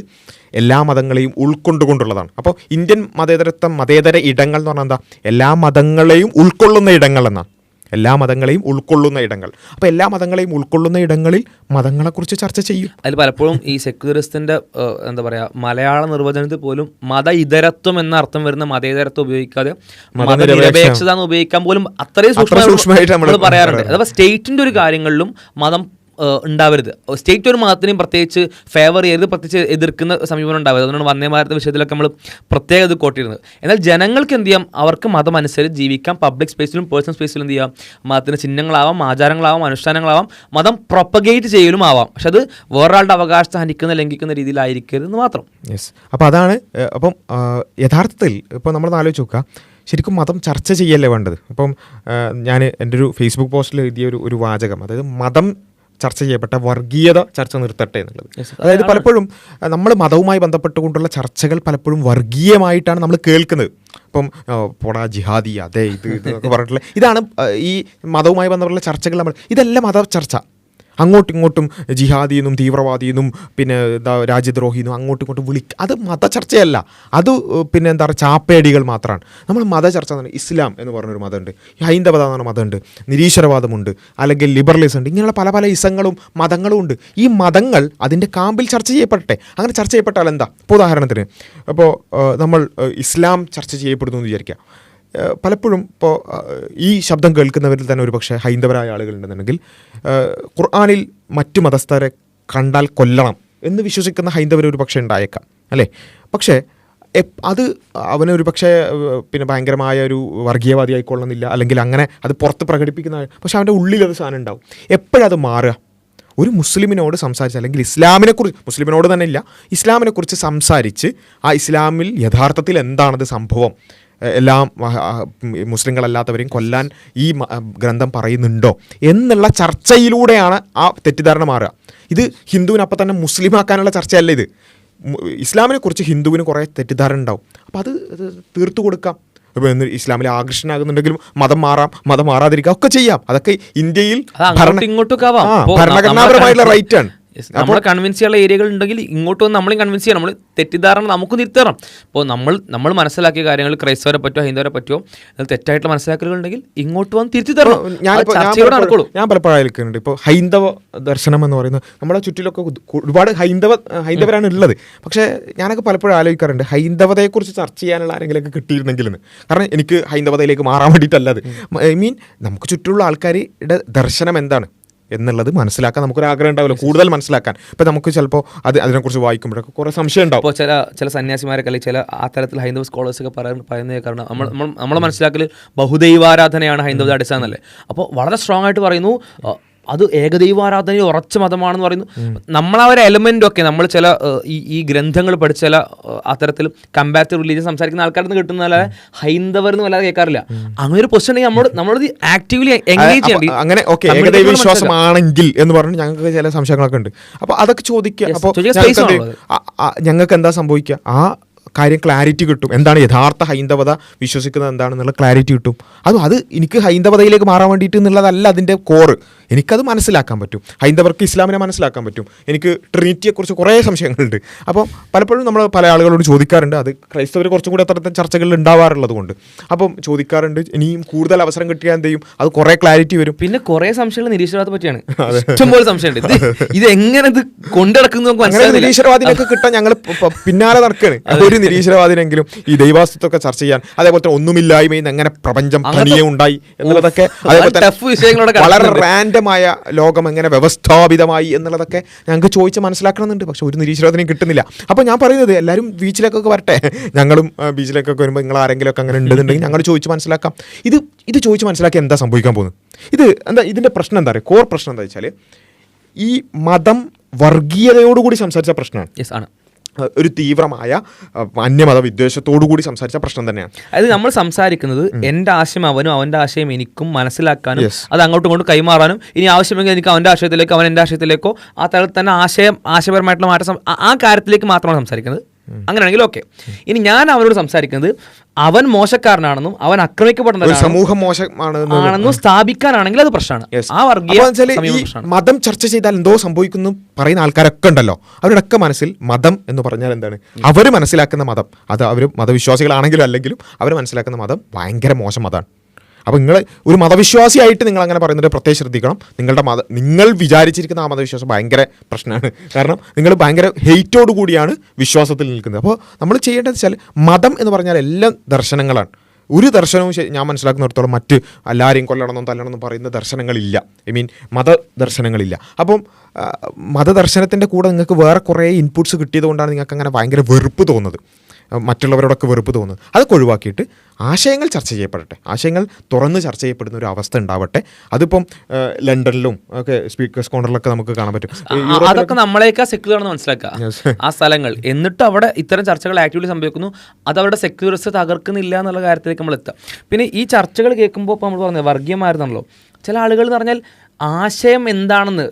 എല്ലാ മതങ്ങളെയും ഉൾക്കൊണ്ടുകൊണ്ടുള്ളതാണ്. അപ്പോൾ ഇന്ത്യൻ മതേതരത്വം, മതേതര ഇടങ്ങൾ എന്ന് പറഞ്ഞാൽ എന്താ, എല്ലാ മതങ്ങളെയും ഉൾക്കൊള്ളുന്ന ഇടങ്ങൾ എന്നാണ്. എല്ലാ മതങ്ങളെയും ഉൾക്കൊള്ളുന്ന ഇടങ്ങൾ. അപ്പോൾ എല്ലാ മതങ്ങളെയും ഉൾക്കൊള്ളുന്ന ഇടങ്ങളിൽ മതങ്ങളെക്കുറിച്ച് ചർച്ച ചെയ്യും. അതിൽ പലപ്പോഴും ഈ സെക്യുലറിസ്റ്റിൻ്റെ എന്താ പറയുക മലയാള നിർവചനത്തിൽ പോലും മത ഇതരത്വം എന്ന അർത്ഥം വരുന്ന മതേതരത്വം ഉപയോഗിക്കാതെ മതനിരപേക്ഷത എന്ന് ഉപയോഗിക്കാൻ പോലും അത്രയും സൂക്ഷ്മമായിട്ട് നമ്മൾ പറയാറുണ്ട്. അഥവാ സ്റ്റേറ്റിൻ്റെ ഒരു കാര്യങ്ങളിലും മതം ഉണ്ടാവരുത്, സ്റ്റേറ്റ് ഒരു മതത്തിനെയും പ്രത്യേകിച്ച് ഫേവർ ചെയ്യരുത്, പ്രത്യേകിച്ച് എതിർക്കുന്ന സമീപനം ഉണ്ടാവരുത്. അതുകൊണ്ട് വന്ദേ ഭാരത വിഷയത്തിലൊക്കെ നമ്മൾ പ്രത്യേകം ഇത് കോട്ടിയിരുന്നത്. എന്നാൽ ജനങ്ങൾക്ക് എന്ത് ചെയ്യാം, അവർക്ക് മതം അനുസരിച്ച് ജീവിക്കാം. പബ്ലിക് സ്പേസിലും പേഴ്സണൽ സ്പേസിലും എന്ത് ചെയ്യാം, മതത്തിൻ്റെ ചിഹ്നങ്ങളാവാം, ആചാരങ്ങളാവാം, അനുഷ്ഠാനങ്ങളാവാം, മതം പ്രൊപ്പഗേറ്റ് ചെയ്യലും ആവാം. പക്ഷെ അത് വേറൊരാളുടെ അവകാശത്തെ ഹനിക്കുന്ന ലംഘിക്കുന്ന രീതിയിലായിരിക്കരുതെന്ന് മാത്രം. യെസ്, അപ്പോൾ അതാണ്. അപ്പം യഥാർത്ഥത്തിൽ ഇപ്പോൾ നമ്മൾ ആലോചിച്ച് നോക്കുക, ശരിക്കും മതം ചർച്ച ചെയ്യല്ലേ വേണ്ടത്. അപ്പം ഞാൻ എൻ്റെ ഒരു ഫേസ്ബുക്ക് പോസ്റ്റിൽ എഴുതിയ ഒരു വാചകം, അതായത് മതം ചർച്ച ചെയ്യപ്പെട്ട വർഗീയത ചർച്ച നിർത്തട്ടെ എന്നുള്ളത്. അതായത് പലപ്പോഴും നമ്മൾ മതവുമായി ബന്ധപ്പെട്ടുകൊണ്ടുള്ള ചർച്ചകൾ പലപ്പോഴും വർഗീയമായിട്ടാണ് നമ്മൾ കേൾക്കുന്നത്. ഇപ്പം പോടാ ജിഹാദി അതേ ഇത് ഇതൊക്കെ പറഞ്ഞിട്ടുള്ള ഇതാണ് ഈ മതവുമായി ബന്ധപ്പെട്ടുള്ള ചർച്ചകൾ. ഇതെല്ലാം മത ചർച്ച. അങ്ങോട്ടും ഇങ്ങോട്ടും ജിഹാദിയെന്നും തീവ്രവാദിയെന്നും പിന്നെ എന്താ രാജ്യദ്രോഹിയെന്നും അങ്ങോട്ടും ഇങ്ങോട്ടും അത് മതചർച്ചയല്ല, അത് പിന്നെ എന്താ പറയുക ചാപ്പേടികൾ മാത്രമാണ്. നമ്മൾ മതചർച്ച എന്ന് പറഞ്ഞാൽ ഇസ്ലാം എന്ന് പറഞ്ഞൊരു മതമുണ്ട്, ഹൈന്ദവത എന്ന് പറഞ്ഞ മതമുണ്ട്, നിരീശ്വരവാദമുണ്ട്, അല്ലെങ്കിൽ ലിബറലിസം ഉണ്ട്, ഇങ്ങനെയുള്ള പല പല ഇസങ്ങളും മതങ്ങളും ഉണ്ട്. ഈ മതങ്ങൾ അതിൻ്റെ കാമ്പിൽ ചർച്ച ചെയ്യപ്പെടട്ടെ. അങ്ങനെ ചർച്ച ചെയ്യപ്പെട്ടാൽ എന്താ? ഇപ്പോൾ ഉദാഹരണത്തിന് ഇപ്പോൾ നമ്മൾ ഇസ്ലാം ചർച്ച ചെയ്യപ്പെടുന്നു എന്ന് വിചാരിക്കുക. പലപ്പോഴും ഇപ്പോൾ ഈ ശബ്ദം കേൾക്കുന്നവരിൽ തന്നെ ഒരു പക്ഷേ ഹൈന്ദവരായ ആളുകളുണ്ടെന്നുണ്ടെങ്കിൽ ഖുർആനിൽ മറ്റു മതസ്ഥരെ കണ്ടാൽ കൊല്ലണം എന്ന് വിശ്വസിക്കുന്ന ഹൈന്ദവർ ഒരു പക്ഷേ ഉണ്ടായേക്കാം അല്ലേ. പക്ഷേ അത് അവനൊരു പക്ഷേ പിന്നെ ഭയങ്കരമായ ഒരു വർഗീയവാദി ആയിക്കൊള്ളുന്നില്ല, അല്ലെങ്കിൽ അങ്ങനെ അത് പുറത്ത് പ്രകടിപ്പിക്കുന്ന, പക്ഷേ അവൻ്റെ ഉള്ളിലത് സാധനം ഉണ്ടാവും. എപ്പോഴത് മാറുക? ഒരു മുസ്ലിമിനോട് സംസാരിച്ച്, അല്ലെങ്കിൽ ഇസ്ലാമിനെക്കുറിച്ച്, മുസ്ലിമിനോട് തന്നെ ഇല്ല, ഇസ്ലാമിനെക്കുറിച്ച് സംസാരിച്ച് ആ ഇസ്ലാമിൽ യഥാർത്ഥത്തിൽ എന്താണത് സംഭവം, എല്ലാം മുസ്ലിങ്ങളല്ലാത്തവരെയും കൊല്ലാൻ ഈ ഗ്രന്ഥം പറയുന്നുണ്ടോ എന്നുള്ള ചർച്ചയിലൂടെയാണ് ആ തെറ്റിദ്ധാരണ മാറുക. ഇത് ഹിന്ദുവിന് അപ്പം തന്നെ മുസ്ലിമാക്കാനുള്ള ചർച്ചയല്ല ഇത്. ഇസ്ലാമിനെക്കുറിച്ച് ഹിന്ദുവിന് കുറേ തെറ്റിദ്ധാരണ ഉണ്ടാവും. അപ്പോൾ അത് തീർത്തു കൊടുക്കാം. ഇപ്പോൾ ഇസ്ലാമിൽ ആകർഷണമാകുന്നുണ്ടെങ്കിലും മതം മാറാം, മതം മാറാതിരിക്കാം, ഒക്കെ ചെയ്യാം. അതൊക്കെ ഇന്ത്യയിൽ ഭരണഘടനാപരമായിട്ടുള്ള റൈറ്റാണ്. നമ്മളെ കൺവിൻസ് ചെയ്യാനുള്ള ഏരിയകൾ ഉണ്ടെങ്കിൽ ഇങ്ങോട്ട് വന്ന് നമ്മളെയും കൺവിൻസ് ചെയ്യണം. നമ്മൾ തെറ്റിദ്ധാരണ നമുക്ക് തിരുത്തണം. ഇപ്പോൾ നമ്മൾ മനസ്സിലാക്കിയ കാര്യങ്ങൾ ക്രൈസ്തവരെ പറ്റുമോ ഹൈന്ദവരെ പറ്റുമോ അത് തെറ്റായിട്ടുള്ള മനസ്സിലാക്കലുകൾ ഉണ്ടെങ്കിൽ ഇങ്ങോട്ട് വന്ന് തിരുത്തി തരണം. ഞാൻ പലപ്പോഴും കേൾക്കുന്നുണ്ട് ഇപ്പോൾ ഹൈന്ദവ ദർശനം എന്ന് പറയുന്നത് നമ്മുടെ ചുറ്റിലൊക്കെ ഒരുപാട് ഹൈന്ദവരാണ് ഉള്ളത്. പക്ഷേ ഞാനൊക്കെ പലപ്പോഴും ആലോചിക്കാറുണ്ട് ഹൈന്ദവതയെക്കുറിച്ച് ചർച്ച ചെയ്യാനുള്ള ആരെങ്കിലുമൊക്കെ കിട്ടിയിരുന്നെങ്കിലെന്ന്. കാരണം എനിക്ക് ഹൈന്ദവതയിലേക്ക് മാറാൻ വേണ്ടിയിട്ടല്ലത്. നമുക്ക് ചുറ്റുമുള്ള ആൾക്കാരുടെ ദർശനം എന്താണ് എന്നുള്ളത് മനസ്സിലാക്കാൻ നമുക്കൊരു ആഗ്രഹം ഉണ്ടാവില്ല, കൂടുതൽ മനസ്സിലാക്കാൻ. ഇപ്പം നമുക്ക് ചിലപ്പോൾ അതിനെക്കുറിച്ച് വായിക്കുമ്പോഴൊക്കെ കുറേ സംശയം ഉണ്ടാവും. ഇപ്പോൾ ചില സന്യാസിമാരൊക്കെ അല്ലെങ്കിൽ ചില ആ തരത്തിൽ ഹൈന്ദവ സ്കോളേഴ്സൊക്കെ പറയുന്നത് കാരണം നമ്മൾ മനസ്സിലാക്കൽ ബഹുദൈവാരാധനയാണ് ഹൈന്ദവ അടിസ്ഥാനം എന്നല്ലേ. അപ്പോൾ വളരെ സ്ട്രോങ് ആയിട്ട് പറയുന്നു അത് ഏകദൈവാരാധന ഉറച്ച മതമാണെന്ന് പറയുന്നു. നമ്മളാ ഒരു എലമെൻ്റ് ഒക്കെ നമ്മൾ ചില ഈ ഗ്രന്ഥങ്ങൾ പഠിച്ച ചില അത്തരത്തിൽ കമ്പാരിറ്റീവ് റിലീജിയൻ സംസാരിക്കുന്ന ആൾക്കാരിൽ നിന്ന് കിട്ടുന്ന ഹൈന്ദവരെന്ന് വല്ലാതെ കേൾക്കാറില്ല. അങ്ങനെ ഒരു പൊസിഷൻ നമ്മളോട് ആക്റ്റീവ്ലി എൻഗേജ് ചെയ്യണം. അങ്ങനെ ഓക്കെ ഏകദൈവ വിശ്വാസമാണെങ്കിൽ എന്ന് പറഞ്ഞ് ഞങ്ങൾക്ക് ചില സംശയങ്ങളൊക്കെ ഉണ്ട്. അപ്പോൾ അതൊക്കെ ചോദിക്കുക. അപ്പോൾ ഞങ്ങൾക്ക് എന്താ സംഭവിക്കുക? ആ കാര്യം ക്ലാരിറ്റി കിട്ടും. എന്താണ് യഥാർത്ഥ ഹൈന്ദവത വിശ്വസിക്കുന്നത് എന്താണെന്നുള്ള ക്ലാരിറ്റി കിട്ടും. അത് എനിക്ക് ഹൈന്ദവതയിലേക്ക് മാറാൻ വേണ്ടിയിട്ട് എന്നുള്ളതല്ല അതിൻ്റെ കോറ്. എനിക്കത് മനസ്സിലാക്കാൻ പറ്റും. ഹൈന്ദവർക്ക് ഇസ്ലാമിനെ മനസ്സിലാക്കാൻ പറ്റും. എനിക്ക് ട്രിനിറ്റിയെക്കുറിച്ച് കുറേ സംശയങ്ങളുണ്ട്. അപ്പോൾ പലപ്പോഴും നമ്മൾ പല ആളുകളോട് ചോദിക്കാറുണ്ട്. അത് ക്രൈസ്തവർ കുറച്ചും കൂടി അത്തരത്തിൽ ചർച്ചകളിൽ ഉണ്ടാവാറുള്ളത് കൊണ്ട് അപ്പം ചോദിക്കാറുണ്ട്. ഇനിയും കൂടുതൽ അവസരം കിട്ടിയാൽ എന്ത് ചെയ്യും? അത് കുറേ ക്ലാരിറ്റി വരും. പിന്നെ കുറേ സംശയങ്ങൾ നിരീശ്വരവാദത്തെ പറ്റിയാണ്. ഇഷ്ടംപോലെ സംശയമുണ്ട്. ഇത് എങ്ങനെ ഇത് കൊണ്ടിടക്കുന്നു? നിരീശ്വരവാദിനൊക്കെ കിട്ടാൻ ഞങ്ങൾ പിന്നാലെ നടക്കുകയാണ്. ഒരു നിരീശ്വരവാദിനെങ്കിലും ഈ ദൈവാസ്തിത്വമൊക്കെ ചർച്ച ചെയ്യാൻ, അതേപോലെ തന്നെ ഒന്നുമില്ലായ്മയിൽ നിന്ന് എങ്ങനെ പ്രപഞ്ചം തനിയെ ഉണ്ടായി എന്നുള്ളതൊക്കെ, അതേപോലെ തന്നെ വളരെ റാൻഡമായ ലോകം എങ്ങനെ വ്യവസ്ഥാപിതമായി എന്നുള്ളതൊക്കെ ഞങ്ങൾക്ക് ചോദിച്ച് മനസ്സിലാക്കണമെന്നുണ്ട്. പക്ഷെ ഒരു നിരീശ്വരവാദിനെയും കിട്ടുന്നില്ല. അപ്പോൾ ഞാൻ പറയുന്നത് എല്ലാവരും ബീച്ചിലേക്കൊക്കെ വരട്ടെ. ഞങ്ങളും ബീച്ചിലേക്കൊക്കെ വരുമ്പോൾ നിങ്ങൾ ആരെങ്കിലുമൊക്കെ അങ്ങനെ ഉണ്ടെന്നുണ്ടെങ്കിൽ ഞങ്ങൾ ചോദിച്ച് മനസ്സിലാക്കാം. ഇത് ചോദിച്ച് മനസ്സിലാക്കി എന്താ സംഭവിക്കാൻ പോകുന്നത്? ഇതിൻ്റെ പ്രശ്നം എന്താ പറയുക? കോർ പ്രശ്നം എന്താ വെച്ചാൽ ഈ മതം വർഗീയതയോടുകൂടി സംസാരിച്ച പ്രശ്നമാണ്. ആണ് ഒരു തീവ്രമായ അന്യമത വിദ്വേഷത്തോടു കൂടി സംസാരിച്ച പ്രശ്നം തന്നെയാണ്. അത് നമ്മൾ സംസാരിക്കുന്നത് എൻ്റെ ആശയം അവനും അവൻ്റെ ആശയം എനിക്കും മനസ്സിലാക്കാനും അത് അങ്ങോട്ടും ഇങ്ങോട്ടും കൈമാറാനും, ഇനി ആവശ്യമെങ്കിൽ എനിക്ക് അവൻ്റെ ആശയത്തിലേക്കോ അവൻ എൻ്റെ ആശയത്തിലേക്കോ ആ തരത്തിൽ തന്നെ ആശയപരമായിട്ടുള്ള മാറ്റം ആ കാര്യത്തിലേക്ക് മാത്രമാണ് സംസാരിക്കുന്നത്. അങ്ങനെയാണെങ്കിൽ ഓക്കെ. ഇനി ഞാൻ അവനോട് സംസാരിക്കുന്നത് അവൻ മോശക്കാരനാണെന്നും അവൻ ആക്രമിക്കപ്പെടുന്ന സമൂഹം മോശമാണെന്നും സ്ഥാപിക്കാനാണെങ്കിൽ അത് പ്രശ്നമാണ്. ആ വർഗീയ മതം ചർച്ച ചെയ്താൽ എന്തോ സംഭവിക്കുന്നു പറയുന്ന ആൾക്കാരൊക്കെ ഉണ്ടല്ലോ. അവരുടെയൊക്കെ മനസ്സിൽ മതം എന്ന് പറഞ്ഞാൽ എന്താണ്? അവർ മനസ്സിലാക്കുന്ന മതം, അത് അവർ മതവിശ്വാസികളാണെങ്കിലും അല്ലെങ്കിലും അവർ മനസ്സിലാക്കുന്ന മതം ഭയങ്കര മോശം മതമാണ്. അപ്പോൾ നിങ്ങൾ ഒരു മതവിശ്വാസിയായിട്ട് നിങ്ങൾ അങ്ങനെ പറയുന്നത് പ്രത്യേകം ശ്രദ്ധിക്കണം. നിങ്ങൾ വിചാരിച്ചിരിക്കുന്ന ആ മതവിശ്വാസം ഭയങ്കര പ്രശ്നമാണ്. കാരണം നിങ്ങൾ ഭയങ്കര ഹെയ്റ്റോട് കൂടിയാണ് വിശ്വാസത്തിൽ നിൽക്കുന്നത്. അപ്പോൾ നമ്മൾ ചെയ്യേണ്ടത് വെച്ചാൽ മതം എന്ന് പറഞ്ഞാൽ എല്ലാം ദർശനങ്ങളാണ്. ഒരു ദർശനവും ഞാൻ മനസ്സിലാക്കുന്നിടത്തോളം മറ്റ് എല്ലാവരെയും കൊല്ലണമെന്നും തല്ലണമെന്നും പറയുന്ന ദർശനങ്ങളില്ല. മതദർശനങ്ങളില്ല. അപ്പം മതദർശനത്തിൻ്റെ കൂടെ നിങ്ങൾക്ക് വേറെ കുറേ ഇൻപുട്സ് കിട്ടിയത് കൊണ്ടാണ് നിങ്ങൾക്ക് അങ്ങനെ ഭയങ്കര വെറുപ്പ് തോന്നുന്നത്, മറ്റുള്ളവരോടൊക്കെ വെറുപ്പ് തോന്നുന്നത്. അതൊക്കെ ഒഴിവാക്കിയിട്ട് ആശയങ്ങൾ ചർച്ച ചെയ്യപ്പെടട്ടെ, ആശയങ്ങൾ തുറന്ന് ചർച്ച ചെയ്യപ്പെടുന്ന ഒരു അവസ്ഥ ഉണ്ടാവട്ടെ. അതിപ്പം ലണ്ടനിലും ഒക്കെ സ്പീക്കേഴ്സ് കോർണറിലൊക്കെ നമുക്ക് കാണാൻ പറ്റും. അതൊക്കെ നമ്മളെയൊക്കെ സെക്യുലർ ആണെന്ന് മനസ്സിലാക്കുക ആ സ്ഥലങ്ങൾ. എന്നിട്ട് അവിടെ ഇത്തരം ചർച്ചകൾ ആക്റ്റീവ്ലി സംഭവിക്കുന്നു. അത് അവരുടെ സെക്യൂരിറ്റി തകർക്കുന്നില്ല എന്നുള്ള കാര്യത്തിലേക്ക് നമ്മൾ എത്താം. പിന്നെ ഈ ചർച്ചകൾ കേൾക്കുമ്പോൾ ഇപ്പോൾ നമ്മൾ പറഞ്ഞത് വർഗീയമായിരുന്നല്ലോ. ചില ആളുകൾ എന്ന് പറഞ്ഞാൽ ആശയം എന്താണെന്ന്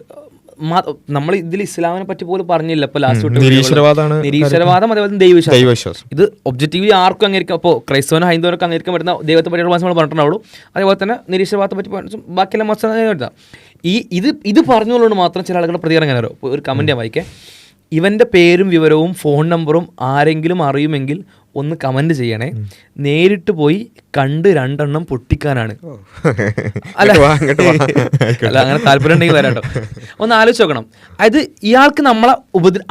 നമ്മൾ ഇതിൽ ഇസ്ലാമിനെ പറ്റി പോലും പറഞ്ഞില്ല. ഇപ്പോൾ ലാസ്റ്റ് നിരീശ്വരവാദം, അതേപോലെ ദൈവവിശ്വാസം. ഇത് ഒബ്ജക്റ്റീവ്ലി ആർക്കും അംഗീകരിക്കാം. ഇപ്പോൾ ക്രൈസ്തവനോ ഹൈന്ദവനൊക്കെ അംഗീകരിക്കാൻ പറ്റുന്ന ദൈവത്തെ പറ്റിയുള്ള നമ്മൾ പറഞ്ഞിട്ടുണ്ടാവുള്ളൂ. അതേപോലെ തന്നെ നിരീശ്വരവാദത്തെ പറ്റി ബാക്കിയെല്ലാം മത്സരം ഇത് പറഞ്ഞുകൊണ്ടുകൊണ്ട് മാത്രം ചില ആളുകളുടെ പ്രതികരണം അങ്ങനെ വരും. ഒരു കമൻറ്റ് ഞാൻ വായിക്കേ. ഇവൻ്റെ പേരും വിവരവും ഫോൺ നമ്പറും ആരെങ്കിലും അറിയുമെങ്കിൽ ഒന്ന് കമൻറ്റ് ചെയ്യണേ. നേരിട്ട് പോയി കണ്ട് 2 എണ്ണം പൊട്ടിക്കാനാണ്. അല്ല അങ്ങനെ താല്പര്യം ഉണ്ടെങ്കിൽ വരാട്ടോ. ഒന്ന് ആലോചിച്ച് നോക്കണം. അതായത് ഇയാൾക്ക് നമ്മളെ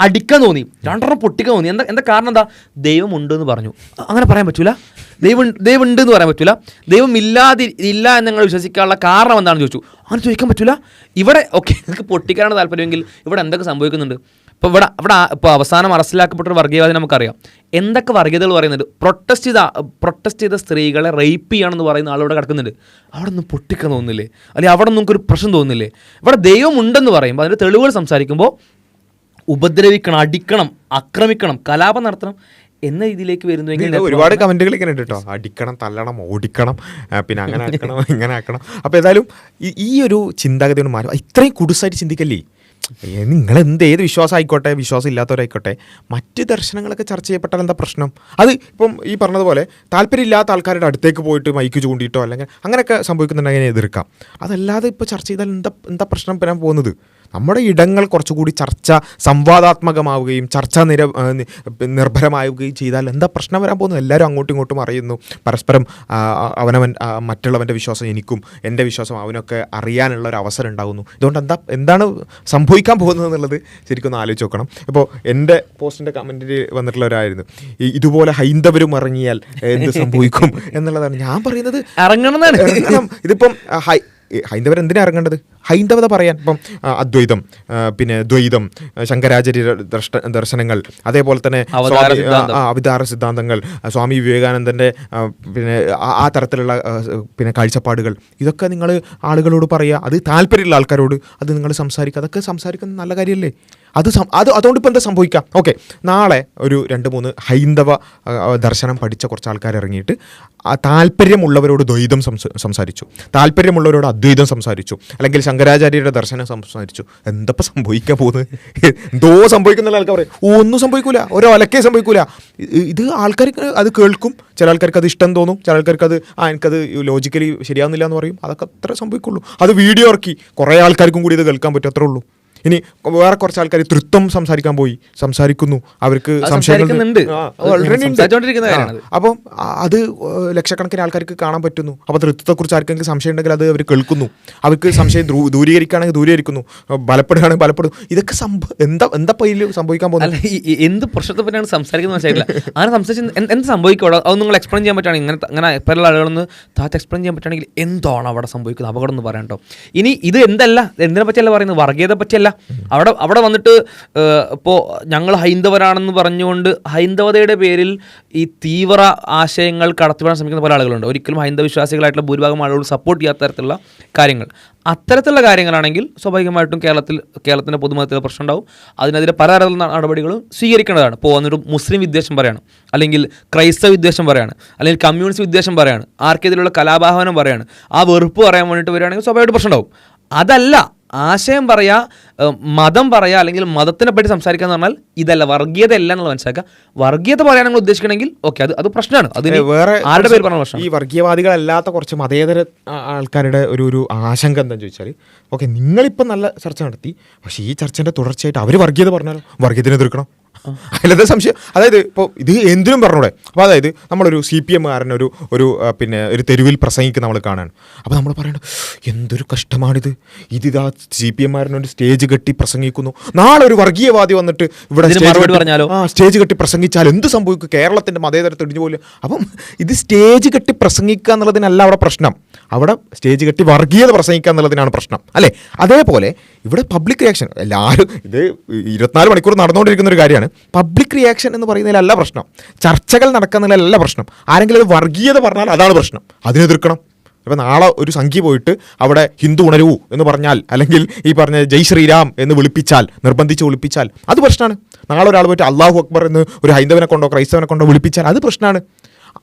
അടിക്കാൻ തോന്നി, 2 എണ്ണം പൊട്ടിക്കാൻ തോന്നി. എന്താ കാരണം? എന്താ? ദൈവം ഉണ്ടെന്ന് പറഞ്ഞു. അങ്ങനെ പറയാൻ പറ്റൂല. ദൈവം ഉണ്ട് എന്ന് പറയാൻ പറ്റൂല. ദൈവം ഇല്ല എന്ന് നിങ്ങൾ വിശ്വസിക്കാനുള്ള കാരണം എന്താണെന്ന് ചോദിച്ചു. അങ്ങനെ ചോദിക്കാൻ പറ്റൂല. ഇവിടെ ഓക്കെ, നിങ്ങൾക്ക് പൊട്ടിക്കാനാണ് താല്പര്യമെങ്കിൽ ഇവിടെ എന്തൊക്കെ സംഭവിക്കുന്നുണ്ട്? ഇപ്പോൾ അവസാനം അറസ്റ്റിലാക്കപ്പെട്ടൊരു വർഗീയവാദി നമുക്കറിയാം. എന്തൊക്കെ വർഗീയതകൾ പറയുന്നുണ്ട്. പ്രൊട്ടസ്റ്റ് ചെയ്ത സ്ത്രീകളെ റേപ്പ് ചെയ്യണമെന്ന് പറയുന്ന ആളിവിടെ കിടക്കുന്നുണ്ട്. അവിടെ നിന്ന് പൊട്ടിക്കാൻ തോന്നുന്നില്ലേ? അല്ലെങ്കിൽ അവിടെ നിങ്ങൾക്കൊരു പ്രശ്നം തോന്നുന്നില്ലേ? ഇവിടെ ദൈവം ഉണ്ടെന്ന് പറയുമ്പോൾ അതിൻ്റെ തെളിവുകൾ സംസാരിക്കുമ്പോൾ ഉപദ്രവിക്കണം, അടിക്കണം, ആക്രമിക്കണം, കലാപം നടത്തണം എന്ന രീതിയിലേക്ക് വരുന്നുവെങ്കിൽ ഒരുപാട് കമന്റുകൾ ഇങ്ങനെ ഉണ്ട് കേട്ടോ. അടിക്കണം, തല്ലണം, ഓടിക്കണം, പിന്നെ അങ്ങനെ ആക്കണം, ഇങ്ങനെ ആക്കണം. അപ്പോൾ ഏതായാലും ഈ ഒരു ചിന്താഗതിയോട് മാറി ഇത്രയും കുടുസായിട്ട് ചിന്തിക്കല്ലേ. നിങ്ങൾ ഏത് വിശ്വാസം ആയിക്കോട്ടെ, വിശ്വാസം ഇല്ലാത്തവരായിക്കോട്ടെ, മറ്റ് ദർശനങ്ങളൊക്കെ ചർച്ച ചെയ്യപ്പെട്ടാൽ എന്താ പ്രശ്നം? അത് ഇപ്പം ഈ പറഞ്ഞതുപോലെ താല്പര്യമില്ലാത്ത ആൾക്കാരുടെ അടുത്തേക്ക് പോയിട്ട് മൈക്ക് ചൂണ്ടിയിട്ടോ അല്ലെങ്കിൽ അങ്ങനെയൊക്കെ സംഭവിക്കുന്നുണ്ടെങ്കിൽ എതിർക്കാം. അതല്ലാതെ ഇപ്പോൾ ചർച്ച ചെയ്താൽ എന്താ പ്രശ്നം വരാൻ പോകുന്നത്? നമ്മുടെ ഇടങ്ങൾ കുറച്ചുകൂടി സംവാദാത്മകമാവുകയും ചർച്ച നിർഭരമാവുകയും ചെയ്താൽ എന്താ പ്രശ്നം വരാൻ പോകുന്നത്? എല്ലാവരും അങ്ങോട്ടും ഇങ്ങോട്ടും അറിയുന്നു, പരസ്പരം അവനവൻ മറ്റുള്ളവൻ്റെ വിശ്വാസം എനിക്കും എൻ്റെ വിശ്വാസം അവനൊക്കെ അറിയാനുള്ള ഒരു അവസരം ഉണ്ടാകുന്നു. ഇതുകൊണ്ട് എന്താണ് സംഭവിക്കാൻ പോകുന്നത് എന്നുള്ളത് ശരിക്കും ഒന്ന് ആലോചിച്ച് നോക്കണം. ഇപ്പോൾ എൻ്റെ പോസ്റ്റിൻ്റെ കമൻറ്റിൽ വന്നിട്ടുള്ളവരായിരുന്നു ഇതുപോലെ ഹൈന്ദവരും ഇറങ്ങിയാൽ എന്ത് സംഭവിക്കും എന്നുള്ളതാണ് ഞാൻ പറയുന്നത്. ഇറങ്ങണം. ഇതിപ്പം ഹൈന്ദവർ എന്തിനാണ് ഇറങ്ങേണ്ടത്? ഹൈന്ദവത പറയാൻ. ഇപ്പം അദ്വൈതം, പിന്നെ ദ്വൈതം, ശങ്കരാചാര്യ ദർശനങ്ങൾ, അതേപോലെ തന്നെ അവതാര സിദ്ധാന്തങ്ങൾ, സ്വാമി വിവേകാനന്ദൻ്റെ പിന്നെ ആ തരത്തിലുള്ള പിന്നെ കാഴ്ചപ്പാടുകൾ, ഇതൊക്കെ നിങ്ങൾ ആളുകളോട് പറയുക. അത് താല്പര്യമുള്ള ആൾക്കാരോട് അത് നിങ്ങൾ സംസാരിക്കുക. അതൊക്കെ സംസാരിക്കുന്നത് നല്ല കാര്യമല്ലേ? അതുകൊണ്ട് ഇപ്പം എന്താ സംഭവിക്കാം? ഓക്കെ, നാളെ ഒരു 2-3 ഹൈന്ദവ ദർശനം പഠിച്ച കുറച്ച് ആൾക്കാർ ഇറങ്ങിയിട്ട് താല്പര്യമുള്ളവരോട് ദ്വൈതം സംസാരിച്ചു, താല്പര്യമുള്ളവരോട് അദ്വൈതം സംസാരിച്ചു, അല്ലെങ്കിൽ ശങ്കരാചാര്യരുടെ ദർശനം സംസാരിച്ചു. എന്തപ്പോൾ സംഭവിക്കാൻ പോകുന്നത്? എന്തോ സംഭവിക്കുന്ന ആൾക്കാർ പറയും ഒന്നും സംഭവിക്കൂല, ഒരൊലക്കേ സംഭവിക്കൂല. ഇത് ആൾക്കാർക്ക് അത് കേൾക്കും, ചില ആൾക്കാർക്ക് അത് ഇഷ്ടം തോന്നും, ചില ആൾക്കാർക്ക് അത് എനിക്കത് ലോജിക്കലി ശരിയാവുന്നില്ല എന്ന് പറയും. അതൊക്കെ അത്ര സംഭവിക്കുള്ളൂ. അത് വീഡിയോ ഇറക്കി കുറേ ആൾക്കാർക്കും കൂടി ഇത് കേൾക്കാൻ പറ്റും, അത്രേ ഉള്ളൂ. ഇനി വേറെ കുറച്ച് ആൾക്കാർ തൃത്വം സംസാരിക്കുന്നു, അവർക്ക് സംശയങ്ങളുണ്ട്. അപ്പം അത് ലക്ഷക്കണക്കിന് ആൾക്കാർക്ക് കാണാൻ പറ്റുന്നു. അപ്പോൾ തൃത്വത്തെക്കുറിച്ച് ആർക്കെങ്കിലും സംശയം ഉണ്ടെങ്കിൽ അത് അവർ കേൾക്കുന്നു, അവർക്ക് സംശയം ദൂരീകരിക്കുകയാണെങ്കിൽ ദൂരീകരിക്കുന്നു, ബലപ്പെടുകയാണെങ്കിൽ ബലപ്പെടും. ഇതൊക്കെ എന്താ ഇതിൽ സംഭവിക്കാൻ പോകുന്നത്? എന്ത് പ്രശ്നത്തെ പറ്റിയാണ് സംസാരിക്കുന്നത് മനസ്സിലായില്ല. അങ്ങനെ സംസാരിച്ച് എന്ത് സംഭവിക്കും? അത് നിങ്ങൾ എക്സ്പ്ലെയിൻ ചെയ്യാൻ പറ്റുകയാണെങ്കിൽ, അങ്ങനെ പല ആളുകളൊന്ന് എക്സ്പ്ലെയിൻ ചെയ്യാൻ പറ്റുകയാണെങ്കിൽ എന്താണ് അവിടെ സംഭവിക്കുന്നത് അപകടം എന്ന് പറയാൻ കേട്ടോ. ഇനി ഇത് എന്തിനെ പറ്റിയല്ല പറയുന്നത്, വർഗീയതയെ പറ്റിയല്ല. അവിടെ വന്നിട്ട് ഇപ്പോൾ ഞങ്ങൾ ഹൈന്ദവരാണെന്ന് പറഞ്ഞുകൊണ്ട് ഹൈന്ദവതയുടെ പേരിൽ ഈ തീവ്ര ആശയങ്ങൾ കടത്തിവിടാൻ ശ്രമിക്കുന്ന പല ആളുകളുണ്ട്. ഒരിക്കലും ഹൈന്ദവ വിശ്വാസികളായിട്ടുള്ള ഭൂരിഭാഗം ആളുകൾ സപ്പോർട്ട് ചെയ്യാത്ത തരത്തിലുള്ള കാര്യങ്ങൾ. അത്തരത്തിലുള്ള കാര്യങ്ങളാണെങ്കിൽ സ്വാഭാവികമായിട്ടും കേരളത്തിൻ്റെ പൊതുമതത്തിലെ പ്രശ്നം ഉണ്ടാവും. അതിനെതിരെ പല തരത്തിലുള്ള നടപടികളും സ്വീകരിക്കേണ്ടതാണ്. ഇപ്പോൾ വന്നിട്ട് മുസ്ലിം വിദ്വേഷം പറയാണ്, അല്ലെങ്കിൽ ക്രൈസ്തവ വിദ്വേഷം പറയാണ്, അല്ലെങ്കിൽ കമ്മ്യൂണിസ്റ്റ് വിദ്വേഷം പറയാണ്, ആർക്കെതിരെയുള്ള കലാപാഹനം പറയാണ്, ആ വെറുപ്പ് പറയാൻ വേണ്ടിയിട്ട് വരികയാണെങ്കിൽ സ്വാഭാവികമായിട്ട് പ്രശ്നം ഉണ്ടാവും. അതല്ല, ആശയം പറയാ, മതം പറയാ, അല്ലെങ്കിൽ മതത്തിനെ പറ്റി സംസാരിക്കുക എന്ന് പറഞ്ഞാൽ ഇതല്ല, വർഗീയത അല്ല എന്നുള്ള മനസ്സിലാക്കുക. വർഗീയത പറയാൻ നിങ്ങൾ ഉദ്ദേശിക്കണമെങ്കിൽ ഓക്കെ, അത് പ്രശ്നമാണ്. അതിന് വേറെ ആരുടെ പേര് പറഞ്ഞ പ്രശ്നം. ഈ വർഗീയവാദികളല്ലാത്ത കുറച്ച് മതേതര ആൾക്കാരുടെ ഒരു ആശങ്ക എന്താണെന്ന് ചോദിച്ചാൽ, ഓക്കെ നിങ്ങളിപ്പോൾ നല്ല ചർച്ച നടത്തി, പക്ഷേ ഈ ചർച്ചേൻ്റെ തുടർച്ചയായിട്ട് അവർ വർഗീയത പറഞ്ഞാലോ, വർഗീയത്തിനെ എതിർക്കണം. അതിലെന്താ സംശയം? അതായത് ഇപ്പോൾ ഇത് എന്തിനും പറഞ്ഞൂടെ? അപ്പോൾ അതായത് നമ്മളൊരു CPM പിന്നെ ഒരു തെരുവിൽ പ്രസംഗിക്കുന്ന നമ്മൾ കാണാണ്. അപ്പോൾ നമ്മൾ പറയണം എന്തൊരു കഷ്ടമാണിത്, ഇതിതാ CPM ഒരു സ്റ്റേജ് കെട്ടി പ്രസംഗിക്കുന്നു. നാളെ ഒരു വർഗീയവാദി വന്നിട്ട് ഇവിടെ സ്റ്റേജ് കെട്ടി പ്രസംഗിച്ചാൽ എന്ത് സംഭവിക്കും? കേരളത്തിൻ്റെ മതേതരത്തെ ഇടിഞ്ഞു പോലും. അപ്പം ഇത് സ്റ്റേജ് കെട്ടി പ്രസംഗിക്കുക എന്നുള്ളതിനല്ല അവിടെ പ്രശ്നം, അവിടെ സ്റ്റേജ് കെട്ടി വർഗീയത പ്രസംഗിക്കുക എന്നുള്ളതിനാണ് പ്രശ്നം, അല്ലേ? അതേപോലെ ഇവിടെ പബ്ലിക് റിയാക്ഷൻ, എല്ലാവരും ഇത് 24 മണിക്കൂർ നടന്നുകൊണ്ടിരിക്കുന്ന ഒരു കാര്യമാണ്. പബ്ലിക് റിയാക്ഷൻ എന്ന് പറയുന്നതിലല്ല പ്രശ്നം, ചർച്ചകൾ നടക്കുന്നതിലല്ല പ്രശ്നം. ആരെങ്കിലും അത് വർഗീയത പറഞ്ഞാൽ അതാണ് പ്രശ്നം, അതിനെതിർക്കണം. ഇപ്പം നാളെ ഒരു സംഖ്യ പോയിട്ട് അവിടെ ഹിന്ദു ഉണരൂ എന്ന് പറഞ്ഞാൽ, അല്ലെങ്കിൽ ഈ പറഞ്ഞ ജയ് ശ്രീരാം എന്ന് നിർബന്ധിച്ച് വിളിപ്പിച്ചാൽ അത് പ്രശ്നമാണ്. നാളെ ഒരാൾ പോയിട്ട് അള്ളാഹു അക്ബർ എന്ന് ഒരു ഹൈന്ദവനെ കൊണ്ടോ ക്രൈസ്തവനെ കൊണ്ടോ വിളിപ്പിച്ചാൽ അത് പ്രശ്നമാണ്.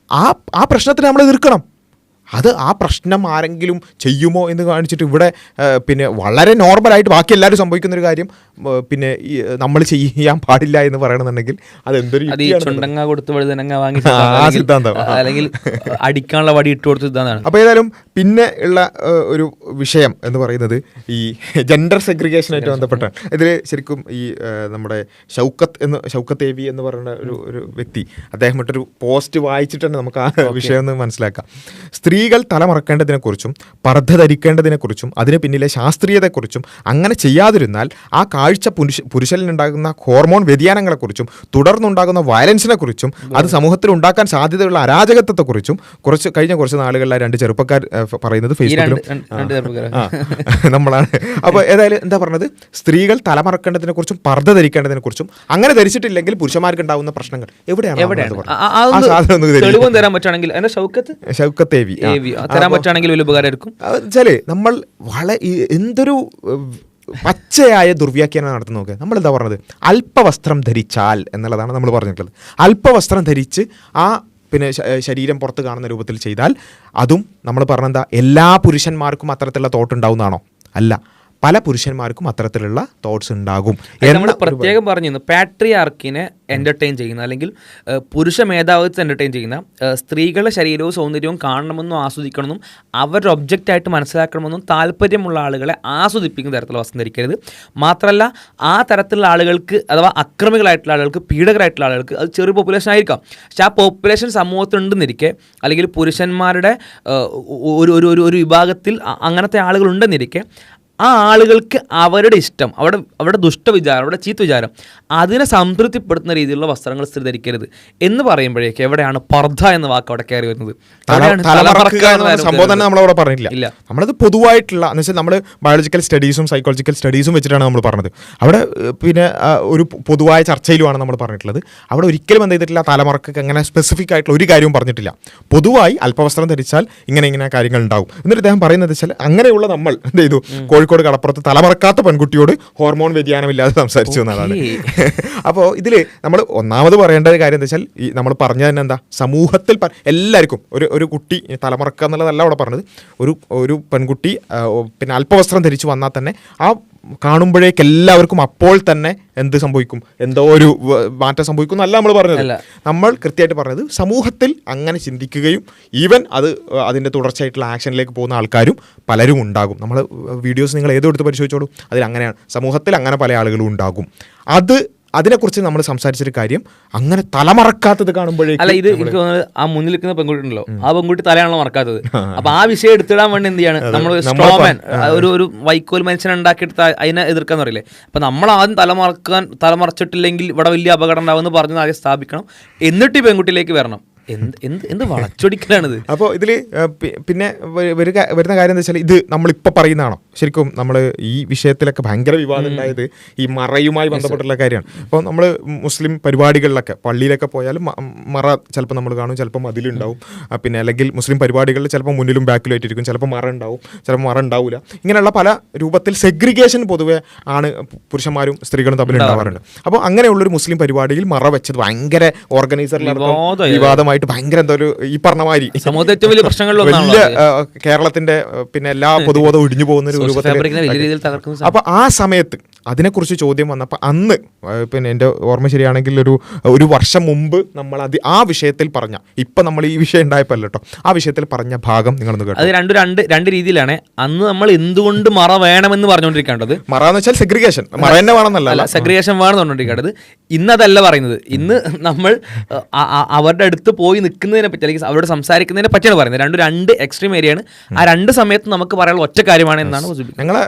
ആ പ്രശ്നത്തിന് നമ്മൾ എതിർക്കണം. അത് ആ പ്രശ്നം ആരെങ്കിലും ചെയ്യുമോ എന്ന് കാണിച്ചിട്ട് ഇവിടെ പിന്നെ വളരെ നോർമലായിട്ട് ബാക്കി എല്ലാവരും സംഭവിക്കുന്നൊരു കാര്യം പിന്നെ നമ്മൾ ചെയ്യാൻ പാടില്ല എന്ന് പറയണമെന്നുണ്ടെങ്കിൽ അതെന്തൊരു ചുണ്ടങ്ങ കൊടുത്ത് വഴുതനങ്ങ വാങ്ങി സിദ്ധാന്തം, അല്ലെങ്കിൽ അടിക്കാനുള്ള വടി ഇട്ട് കൊടുത്ത് സിദ്ധാന്തമാണ്. അപ്പോൾ ഏതായാലും പിന്നെ ഉള്ള ഒരു വിഷയം എന്ന് പറയുന്നത് ഈ ജെൻഡർ സെഗ്രിഗേഷനായിട്ട് ബന്ധപ്പെട്ടാണ്. ഇതിൽ ശരിക്കും ഈ നമ്മുടെ ഷൗക്കത്ത് എ വി എന്ന് പറയുന്ന ഒരു വ്യക്തി, അദ്ദേഹം ഇട്ടൊരു പോസ്റ്റ് വായിച്ചിട്ട് തന്നെ നമുക്ക് ആ വിഷയം ഒന്ന് മനസ്സിലാക്കാം. സ്ത്രീകൾ തലമറക്കേണ്ടതിനെക്കുറിച്ചും പർദ്ദ ധരിക്കേണ്ടതിനെക്കുറിച്ചും അതിന് പിന്നിലെ ശാസ്ത്രീയതയെക്കുറിച്ചും അങ്ങനെ ചെയ്യാതിരുന്നാൽ ആ കാഴ്ച പുരുഷനിലുണ്ടാകുന്ന ഹോർമോൺ വ്യതിയാനങ്ങളെക്കുറിച്ചും തുടർന്നുണ്ടാകുന്ന വയലൻസിനെക്കുറിച്ചും അത് സമൂഹത്തിൽ ഉണ്ടാക്കാൻ സാധ്യതയുള്ള അരാജകത്വത്തെക്കുറിച്ചും കഴിഞ്ഞ കുറച്ച് നാളുകളിലെ 2 ചെറുപ്പക്കാർ പറയുന്നത് ഫേസ്ബുക്കിലും നമ്മളാണ്. അപ്പോൾ ഏതായാലും എന്താ പറഞ്ഞത്, സ്ത്രീകൾ തലമറക്കേണ്ടതിനെ കുറിച്ചും പർദ്ദ ധരിക്കേണ്ടതിനെ കുറിച്ചും അങ്ങനെ ധരിച്ചിട്ടില്ലെങ്കിൽ പുരുഷന്മാർക്ക് ഉണ്ടാവുന്ന പ്രശ്നങ്ങൾ എവിടെയാണ് തരാൻ പറ്റുകയാണെങ്കിൽ ഷൗക്കത്ത് എ വി തരാൻ പറ്റുകയാണെങ്കിൽ വലിയ ഉപകാരമായിരിക്കും. വെച്ചാല് നമ്മൾ എന്തൊരു പച്ചയായ ദുർവ്യാഖ്യാനം നടത്തുന്ന നോക്കുക. നമ്മളെന്താ പറഞ്ഞത്, അല്പവസ്ത്രം ധരിച്ചാൽ എന്നുള്ളതാണ് നമ്മൾ പറഞ്ഞിട്ടുള്ളത്. അല്പവസ്ത്രം ധരിച്ച് ആ പിന്നെ ശരീരം പുറത്ത് കാണുന്ന രൂപത്തിൽ ചെയ്താൽ അതും നമ്മൾ പറഞ്ഞെന്താ എല്ലാ പുരുഷന്മാർക്കും അത്തരത്തിലുള്ള തോട്ട് ഉണ്ടാവുന്നതാണോ? അല്ല, പല പുരുഷന്മാർക്കും അത്തരത്തിലുള്ള തോട്ട്സ് ഉണ്ടാകും. നമ്മൾ പ്രത്യേകം പറഞ്ഞിരുന്നു, പാട്രിയാർക്കിനെ എൻ്റർടൈൻ ചെയ്യുന്ന അല്ലെങ്കിൽ പുരുഷ മേധാവിത്വം എൻ്റർടൈൻ ചെയ്യുന്ന സ്ത്രീകളുടെ ശരീരവും സൗന്ദര്യവും കാണണമെന്നും ആസ്വദിക്കണമെന്നും അവരുടെ ഒബ്ജക്റ്റായിട്ട് മനസ്സിലാക്കണമെന്നും താല്പര്യമുള്ള ആളുകളെ ആസ്വദിപ്പിക്കുന്ന തരത്തിലുള്ള വസ്ത്രം ധരിക്കരുത്. മാത്രമല്ല ആ തരത്തിലുള്ള ആളുകൾക്ക് അഥവാ അക്രമികളായിട്ടുള്ള ആളുകൾക്ക്, പീഡകരായിട്ടുള്ള ആളുകൾക്ക് അത് ചെറിയ പോപ്പുലേഷൻ ആയിരിക്കാം. പക്ഷെ ആ പോപ്പുലേഷൻ സമൂഹത്തിലുണ്ടെന്നിരിക്കെ, അല്ലെങ്കിൽ പുരുഷന്മാരുടെ ഒരു വിഭാഗത്തിൽ അങ്ങനത്തെ ആളുകളുണ്ടെന്നിരിക്കെ ആ ആളുകൾക്ക് അവരുടെ ഇഷ്ടം, അവരുടെ ദുഷ്ടവിചാരം, അവരുടെ ചീത്ത വിചാരം അതിനെ സംതൃപ്തിപ്പെടുത്തുന്ന രീതിയിലുള്ള വസ്ത്രങ്ങൾ സ്ത്രീ ധരിക്കരുത് എന്ന് പറയുമ്പോഴേക്ക് എവിടെയാണ് പർദ്ദ എന്ന വാക്ക് അവിടെ കയറി വരുന്നത്? സംഭവം തന്നെ നമ്മളവിടെ പറഞ്ഞില്ല. നമ്മളത് പൊതുവായിട്ടുള്ള എന്ന് വെച്ചാൽ നമ്മൾ ബയോളജിക്കൽ സ്റ്റഡീസും സൈക്കോളജിക്കൽ സ്റ്റഡീസും വെച്ചിട്ടാണ് നമ്മൾ പറഞ്ഞത്. അവിടെ പിന്നെ ഒരു പൊതുവായ ചർച്ചയിലുമാണ് നമ്മൾ പറഞ്ഞിട്ടുള്ളത്. അവിടെ ഒരിക്കലും എന്ത് ചെയ്തിട്ടില്ല, തലമുറക്ക് അങ്ങനെ സ്പെസിഫിക് ആയിട്ടുള്ള ഒരു കാര്യവും പറഞ്ഞിട്ടില്ല. പൊതുവായി അല്പവസ്ത്രം ധരിച്ചാൽ ഇങ്ങനെ കാര്യങ്ങൾ ഉണ്ടാവും. എന്നിട്ട് അദ്ദേഹം പറയുന്നത് വെച്ചാൽ അങ്ങനെയുള്ള നമ്മൾ എന്ത് ചെയ്തു, കോഴിക്കോട് കടപ്പുറത്ത് തലമറക്കാത്ത പെൺകുട്ടിയോട് ഹോർമോൺ വ്യതിയാനമില്ലാതെ സംസാരിച്ചു എന്നതാണ്. അപ്പോൾ ഇതിൽ നമ്മൾ ഒന്നാമത് പറയേണ്ട ഒരു കാര്യം എന്താ വെച്ചാൽ, ഈ നമ്മൾ പറഞ്ഞ തന്നെ എന്താ, സമൂഹത്തിൽ എല്ലാവർക്കും ഒരു കുട്ടി തലമറക്കുക എന്നുള്ളതല്ല അവിടെ പറഞ്ഞത്. ഒരു പെൺകുട്ടി പിന്നെ അല്പവസ്ത്രം ധരിച്ചു വന്നാൽ തന്നെ ആ കാണുമ്പോഴേക്ക് എല്ലാവർക്കും അപ്പോൾ തന്നെ എന്ത് സംഭവിക്കും, എന്തോ ഒരു മാറ്റം സംഭവിക്കും എന്നല്ല നമ്മൾ പറഞ്ഞത്. നമ്മൾ കൃത്യമായിട്ട് പറഞ്ഞത് സമൂഹത്തിൽ അങ്ങനെ ചിന്തിക്കുകയും ഈവൻ അതിൻ്റെ തുടർച്ചയായിട്ടുള്ള ആക്ഷനിലേക്ക് പോകുന്ന ആൾക്കാരും പലരും ഉണ്ടാകും. നമ്മൾ വീഡിയോസ് നിങ്ങൾ ഏതെടുത്ത് പരിശോധിച്ചോളൂ, അതിൽ അങ്ങനെയാണ്. സമൂഹത്തിൽ അങ്ങനെ പല ആളുകളും ഉണ്ടാകും. അതിനെക്കുറിച്ച് നമ്മൾ സംസാരിച്ചൊരു കാര്യം, അങ്ങനെ തലമറക്കാത്തത് കാണുമ്പോഴേക്കും അല്ല, ഇത് എനിക്ക് തോന്നുന്നത് ആ മുന്നിൽ നിൽക്കുന്ന പെൺകുട്ടി ഉണ്ടല്ലോ, ആ പെൺകുട്ടി തലയാണല്ലോ മറക്കാത്തത്. അപ്പൊ ആ വിഷയം എടുത്തിടാൻ വേണ്ടി എന്ത് ചെയ്യാണ് നമ്മൾ, സ്ട്രോമാൻ ഒരു വൈക്കോൽ മനുഷ്യനെ ഉണ്ടാക്കിയെടുത്ത് അതിനെ എതിർക്കാന്ന് പറയില്ലേ. അപ്പൊ നമ്മൾ ആദ്യം തലമറച്ചിട്ടില്ലെങ്കിൽ ഇവിടെ വലിയ അപകടം ഉണ്ടാവുമെന്ന് പറഞ്ഞ് ആദ്യം സ്ഥാപിക്കണം, എന്നിട്ട് ഈ പെൺകുട്ടിയിലേക്ക് വരണം. എന്ത് വളച്ചൊടിക്കലാണിത്. അപ്പോൾ ഇതിൽ പിന്നെ വരുന്ന കാര്യം എന്താ വെച്ചാൽ, ഇത് നമ്മളിപ്പോൾ പറയുന്നതാണോ? ശരിക്കും നമ്മൾ ഈ വിഷയത്തിലൊക്കെ ഭയങ്കര വിവാദം ഉണ്ടായത് ഈ മറയുമായി ബന്ധപ്പെട്ടുള്ള കാര്യമാണ്. അപ്പോൾ നമ്മൾ മുസ്ലിം പരിപാടികളിലൊക്കെ പള്ളിയിലൊക്കെ പോയാലും മറ ചിലപ്പോൾ നമ്മൾ കാണും, ചിലപ്പോൾ മതിലുണ്ടാവും. പിന്നെ അല്ലെങ്കിൽ മുസ്ലിം പരിപാടികളിൽ ചിലപ്പോൾ മുന്നിലും ബാക്കിലും ആയിട്ടിരിക്കും, ചിലപ്പോൾ മറ ഉണ്ടാവും, ചിലപ്പോൾ മറ ഉണ്ടാവില്ല. ഇങ്ങനെയുള്ള പല രൂപത്തിൽ സെഗ്രിഗേഷൻ പൊതുവെ ആണ് പുരുഷന്മാരും സ്ത്രീകളും തമ്മിൽ ഉണ്ടാവാറുണ്ട്. അപ്പോൾ അങ്ങനെയുള്ളൊരു മുസ്ലിം പരിപാടിയിൽ മറ വെച്ചത് ഭയങ്കര ഓർഗനൈസറിലടക്കം വിവാദമായി ഭയങ്കര എന്തോ ഒരു ഈ പറഞ്ഞ മാതിരി വലിയ കേരളത്തിന്റെ പിന്നെ എല്ലാ പൊതുബോധവും ഇടിഞ്ഞു പോകുന്ന ഒരു രൂപത്തിൽ. അപ്പൊ ആ സമയത്ത് അതിനെക്കുറിച്ച് ചോദ്യം വന്നപ്പോൾ അന്ന് പിന്നെ എൻ്റെ ഓർമ്മ ശരിയാണെങ്കിൽ ഒരു വർഷം മുമ്പ് നമ്മൾ ആ വിഷയത്തിൽ പറഞ്ഞ, ഇപ്പൊ നമ്മൾ ഈ വിഷയം ഉണ്ടായപ്പോൾ കേട്ടോ, ആ വിഷയത്തിൽ പറഞ്ഞ ഭാഗം നിങ്ങളൊന്ന് കേട്ടോ. അത് രണ്ട് രീതിയിലാണ്. അന്ന് നമ്മൾ എന്തുകൊണ്ട് മറ വേണമെന്ന് പറഞ്ഞുകൊണ്ടിരിക്കേണ്ടത്, മറ എന്ന് വെച്ചാൽ സെഗ്രിഗേഷൻ, മറ തന്നെ വേണമെന്നല്ല, സെഗ്രിഗേഷൻ വേണമെന്ന് പറഞ്ഞുകൊണ്ടിരിക്കേണ്ടത്. ഇന്നതല്ല പറയുന്നത്. ഇന്ന് നമ്മൾ അവരുടെ അടുത്ത് പോയി നിൽക്കുന്നതിനെ പറ്റി അല്ലെങ്കിൽ അവരോട് സംസാരിക്കുന്നതിനെ പറ്റിയാണ് പറയുന്നത്. രണ്ട് എക്സ്ട്രീം ഏരിയയാണ്. ആ രണ്ട് സമയത്ത് നമുക്ക് പറയാനുള്ള ഒറ്റ കാര്യമാണ് എന്നാണ് ഞങ്ങളെ